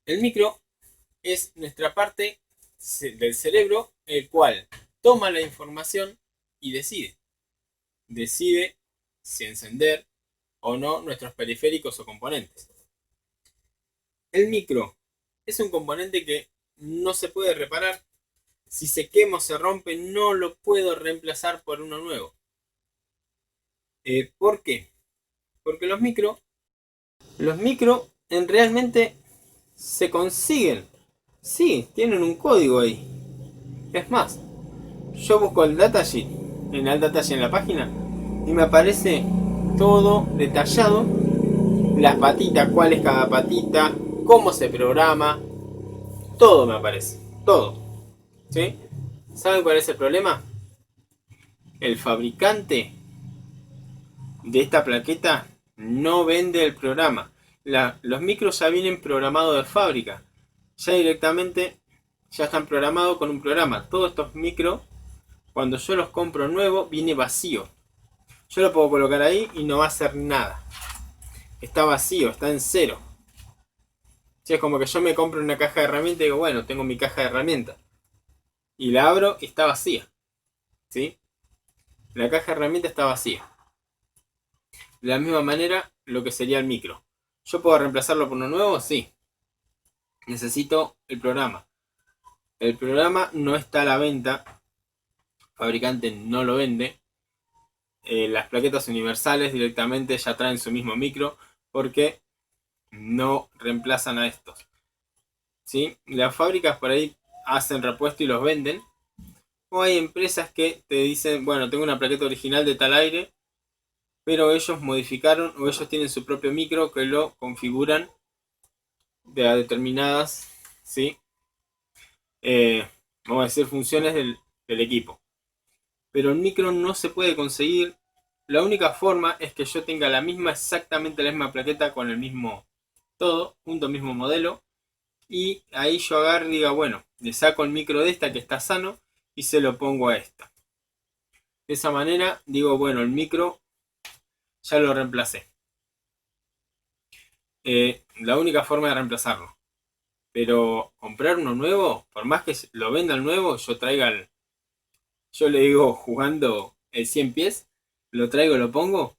El micro es nuestra parte del cerebro, el cual toma la información y decide. Decide si encender o no nuestros periféricos o componentes. El micro es un componente que no se puede reparar. Si se quema o se rompe, no lo puedo reemplazar por uno nuevo. ¿Por qué? Porque los micro realmente se consiguen. Sí, tienen un código ahí. Es más, yo busco el datasheet, en el datasheet en la página, y me aparece todo detallado. Las patitas, cuál es cada patita, cómo se programa. Todo me aparece. Todo. ¿Sí? ¿Saben cuál es el problema? El fabricante de esta plaqueta no vende el programa. Los micros ya vienen programados de fábrica. Ya directamente ya están programados con un programa. Todos estos micros, cuando yo los compro nuevos, viene vacío. Yo lo puedo colocar ahí y no va a hacer nada. Está vacío, está en cero. Es como que yo me compro una caja de herramientas y digo, bueno, tengo mi caja de herramientas. Y la abro y está vacía. ¿Sí? La caja de herramientas está vacía. De la misma manera, lo que sería el micro. ¿Yo puedo reemplazarlo por uno nuevo? Sí. Necesito el programa. El programa no está a la venta. El fabricante no lo vende. Las plaquetas universales directamente ya traen su mismo micro porque no reemplazan a estos. ¿Sí? Las fábricas por ahí hacen repuesto y los venden. O hay empresas que te dicen, bueno, tengo una plaqueta original de tal aire, pero ellos modificaron o ellos tienen su propio micro que lo configuran de a determinadas, ¿sí? Vamos a decir, funciones del equipo. Pero el micro no se puede conseguir. La única forma es que yo tenga exactamente la misma plaqueta con el mismo todo, junto al mismo modelo. Y ahí yo agarro y diga, bueno, le saco el micro de esta que está sano y se lo pongo a esta. De esa manera digo, bueno, el micro ya lo reemplacé. La única forma de reemplazarlo. Pero comprar uno nuevo, por más que lo vendan nuevo, yo le digo jugando el 100 pies, lo traigo, lo pongo,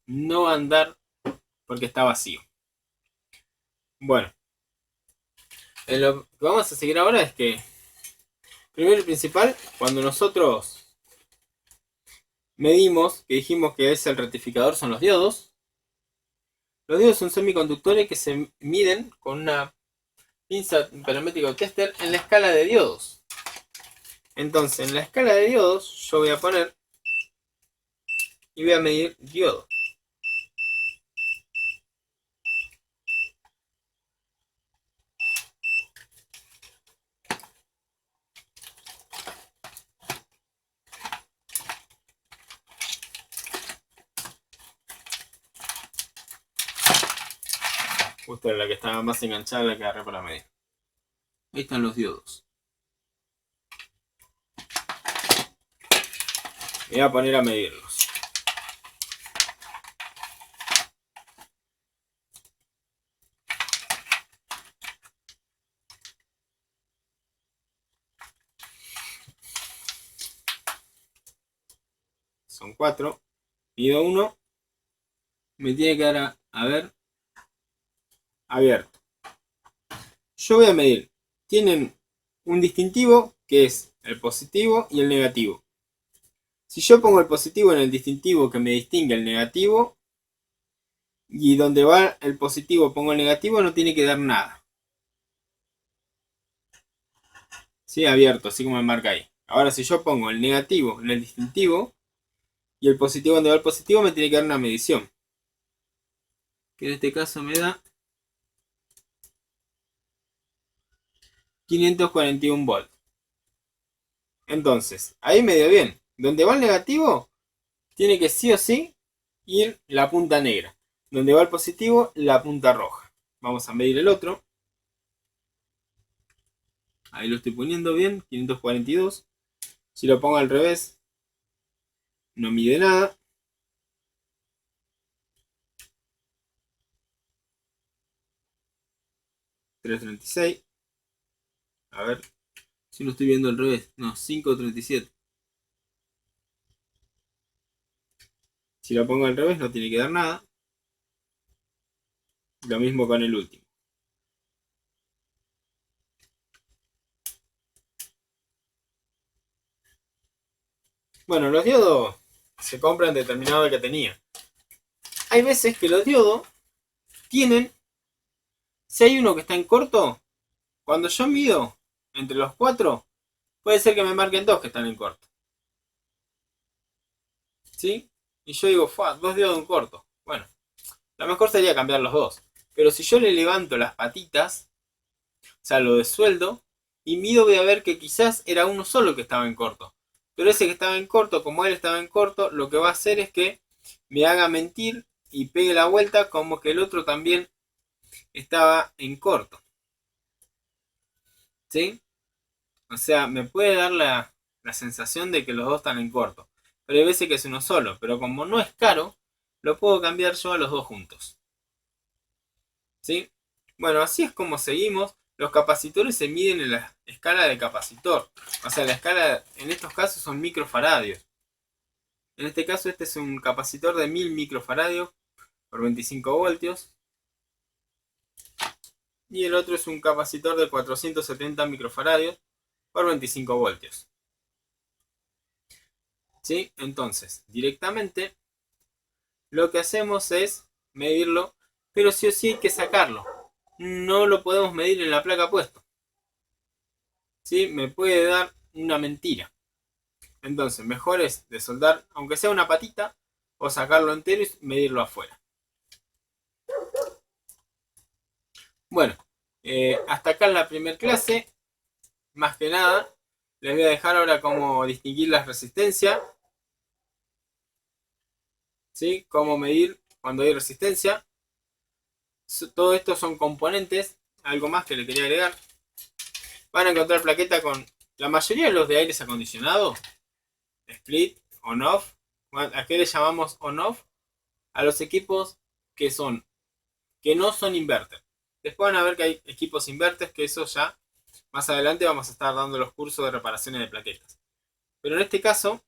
no va a andar porque está vacío. Bueno, lo que vamos a seguir ahora es que, primero y principal, cuando nosotros medimos, que dijimos que es el rectificador, son los diodos. Los diodos son semiconductores que se miden con una pinza paramétrico tester en la escala de diodos. Entonces, en la escala de diodos, yo voy a poner y voy a medir diodo. Justo la que estaba más enganchada, la que agarré para medir. Ahí están los diodos. Me voy a poner a medirlos. Son 4. Pido 1. Me tiene que dar a ver abierto. Yo voy a medir. Tienen un distintivo que es el positivo y el negativo. Si yo pongo el positivo en el distintivo que me distingue el negativo, y donde va el positivo pongo el negativo, no tiene que dar nada. ¿Sí? Abierto, así como me marca ahí. Ahora si yo pongo el negativo en el distintivo y el positivo donde va el positivo, me tiene que dar una medición. Que en este caso me da 541 volts. Entonces, ahí me dio bien. Donde va el negativo, tiene que sí o sí ir la punta negra. Donde va el positivo, la punta roja. Vamos a medir el otro. Ahí lo estoy poniendo bien, 542. Si lo pongo al revés, no mide nada. $3.36. A ver si lo estoy viendo al revés. No, $5.37. Si lo pongo al revés no tiene que dar nada. Lo mismo con el último. Bueno, los diodos se compran determinado que tenía. Hay veces que los diodos tienen... Si hay uno que está en corto, cuando yo mido entre los 4, puede ser que me marquen 2 que están en corto. ¿Sí? Y yo digo, dos diodos en corto. Bueno, lo mejor sería cambiar los dos. Pero si yo le levanto las patitas, o sea, lo desueldo, y mido, voy a ver que quizás era uno solo que estaba en corto. Pero ese que estaba en corto, como él estaba en corto, lo que va a hacer es que me haga mentir y pegue la vuelta como que el otro también estaba en corto. ¿Sí? O sea, me puede dar la sensación de que los dos están en corto. Pero hay veces que es uno solo. Pero como no es caro, lo puedo cambiar yo a los dos juntos. ¿Sí? Bueno, así es como seguimos. Los capacitores se miden en la escala de capacitor. O sea, la escala en estos casos son microfaradios. En este caso este es un capacitor de 1000 microfaradios por 25 voltios. Y el otro es un capacitor de 470 microfaradios por 25 voltios. ¿Sí? Entonces, directamente lo que hacemos es medirlo, pero sí o sí hay que sacarlo. No lo podemos medir en la placa puesto. ¿Sí? Me puede dar una mentira. Entonces, mejor es desoldar, aunque sea una patita, o sacarlo entero y medirlo afuera. Bueno, hasta acá en la primera clase. Más que nada, les voy a dejar ahora cómo distinguir las resistencias. ¿Sí? Cómo medir cuando hay resistencia. Todo esto son componentes. Algo más que le quería agregar. Van a encontrar plaqueta con la mayoría de los de aires acondicionados. Split, on-off. ¿A qué le llamamos on-off? A los equipos que no son inverter. Después van a ver que hay equipos inverters, que eso ya más adelante vamos a estar dando los cursos de reparaciones de plaquetas. Pero en este caso,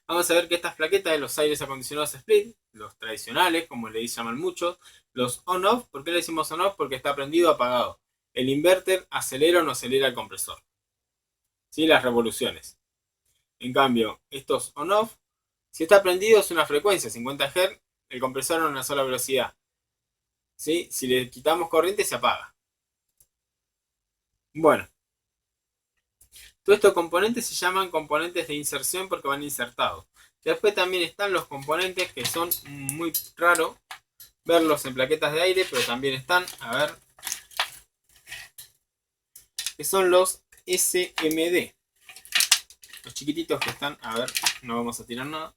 vamos a ver que estas plaquetas de los aires acondicionados split, los tradicionales, como le llaman muchos, los on-off, ¿por qué le decimos on-off? Porque está prendido o apagado. El inverter acelera o no acelera el compresor. ¿Sí? Las revoluciones. En cambio, estos on-off, si está prendido es una frecuencia, 50 Hz, el compresor a una sola velocidad. ¿Sí? Si le quitamos corriente se apaga. Bueno. Todos estos componentes se llaman componentes de inserción porque van insertados. Después también están los componentes que son muy raros verlos en plaquetas de aire, pero también están, a ver, que son los SMD. Los chiquititos que están, a ver, no vamos a tirar nada.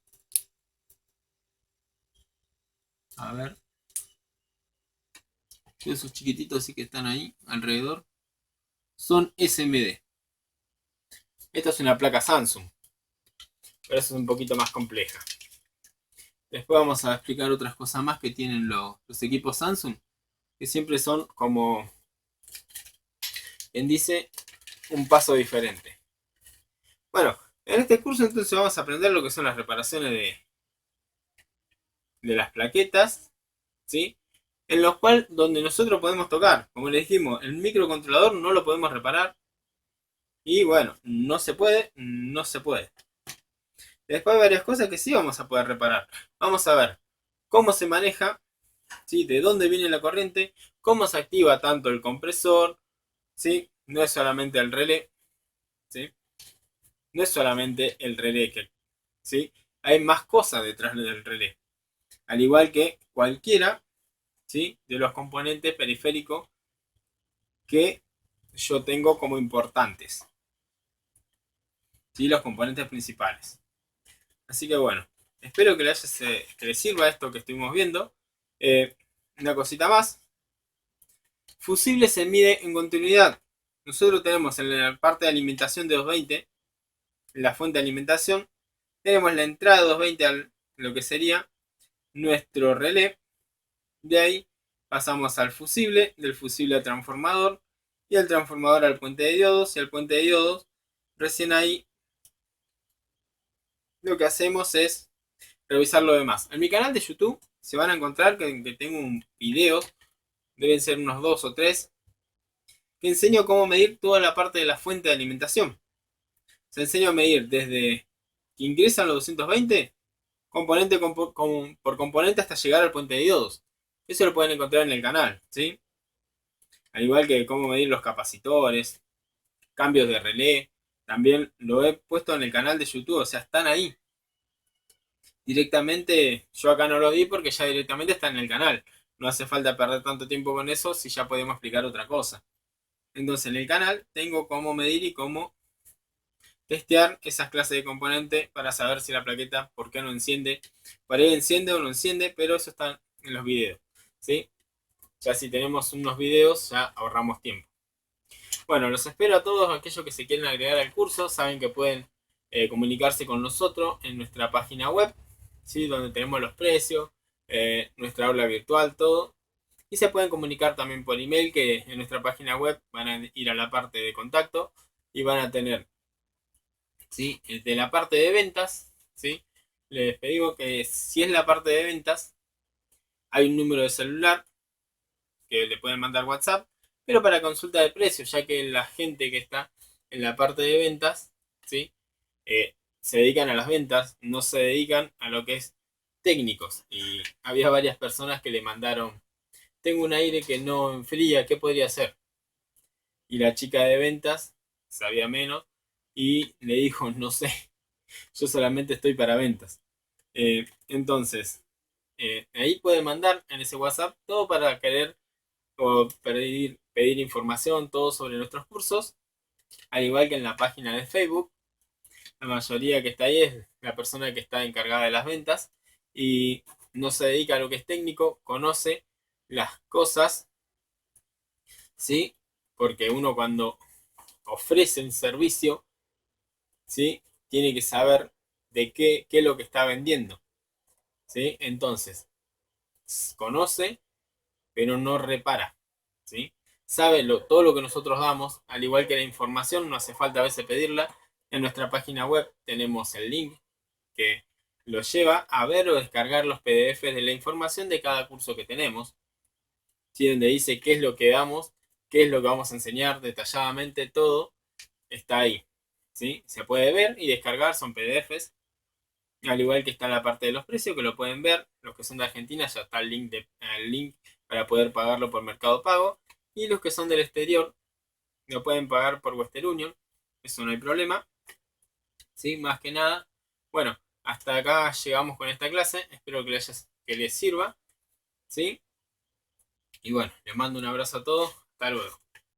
A ver. Esos chiquititos sí que están ahí alrededor son SMD. Esta es una placa Samsung, pero eso es un poquito más compleja. Después vamos a explicar otras cosas más que tienen los equipos Samsung, que siempre son como, quien dice, un paso diferente. Bueno, en este curso entonces vamos a aprender lo que son las reparaciones de las plaquetas, ¿sí? En los cuales donde nosotros podemos tocar, como les dijimos, el microcontrolador no lo podemos reparar. Y bueno, no se puede. Después hay varias cosas que sí vamos a poder reparar. Vamos a ver cómo se maneja, ¿sí? De dónde viene la corriente, cómo se activa tanto el compresor, ¿sí? No es solamente el relé, ¿sí? No es solamente el relé, ¿sí? Hay más cosas detrás del relé. Al igual que cualquiera, ¿sí? De los componentes periféricos que yo tengo como importantes. ¿Sí? Los componentes principales. Así que bueno, espero que les sirva esto que estuvimos viendo. Una cosita más. Fusible se mide en continuidad. Nosotros tenemos en la parte de alimentación de 220, la fuente de alimentación, tenemos la entrada de 220 a lo que sería nuestro relé. De ahí pasamos al fusible, del fusible al transformador, y al transformador al puente de diodos, y al puente de diodos, recién ahí lo que hacemos es revisar lo demás. En mi canal de YouTube se van a encontrar que tengo un video, deben ser unos 2 o 3, que enseño cómo medir toda la parte de la fuente de alimentación. Se enseña a medir desde que ingresan los 220 componente por componente hasta llegar al puente de diodos. Eso lo pueden encontrar en el canal, ¿sí? Al igual que cómo medir los capacitores, cambios de relé, también lo he puesto en el canal de YouTube, o sea, están ahí. Directamente, yo acá no lo di porque ya directamente está en el canal. No hace falta perder tanto tiempo con eso si ya podemos explicar otra cosa. Entonces en el canal tengo cómo medir y cómo testear esas clases de componentes para saber si la plaqueta, por qué no enciende. Por ahí enciende o no enciende, pero eso está en los videos, ¿sí? Ya si tenemos unos videos, ya ahorramos tiempo. Bueno, los espero a todos aquellos que se quieren agregar al curso. Saben que pueden comunicarse con nosotros en nuestra página web, ¿sí? Donde tenemos los precios, nuestra aula virtual, todo. Y se pueden comunicar también por email, que en nuestra página web van a ir a la parte de contacto y van a tener, ¿sí? De la parte de ventas, ¿sí? Les pedimos que si es la parte de ventas, hay un número de celular que le pueden mandar WhatsApp, pero para consulta de precios, ya que la gente que está en la parte de ventas, ¿sí? Se dedican a las ventas, no se dedican a lo que es técnicos. Y había varias personas que le mandaron: tengo un aire que no enfría, ¿qué podría hacer? Y la chica de ventas sabía menos y le dijo: no sé, yo solamente estoy para ventas. Entonces, ahí pueden mandar en ese WhatsApp todo para querer o pedir información, todo sobre nuestros cursos. Al igual que en la página de Facebook, la mayoría que está ahí es la persona que está encargada de las ventas y no se dedica a lo que es técnico, conoce las cosas, ¿sí? Porque uno cuando ofrece un servicio, ¿sí? Tiene que saber de qué es lo que está vendiendo, ¿sí? Entonces, conoce, pero no repara, ¿sí? Sabe todo lo que nosotros damos, al igual que la información, no hace falta a veces pedirla. En nuestra página web tenemos el link que lo lleva a ver o descargar los PDF de la información de cada curso que tenemos, ¿sí? Donde dice qué es lo que damos, qué es lo que vamos a enseñar detalladamente, todo está ahí, ¿sí? Se puede ver y descargar, son PDFs. Al igual que está la parte de los precios, que lo pueden ver. Los que son de Argentina ya está el link para poder pagarlo por Mercado Pago. Y los que son del exterior lo pueden pagar por Western Union. Eso no hay problema, ¿sí? Más que nada. Bueno, hasta acá llegamos con esta clase. Espero que les sirva, ¿sí? Y bueno, les mando un abrazo a todos. Hasta luego.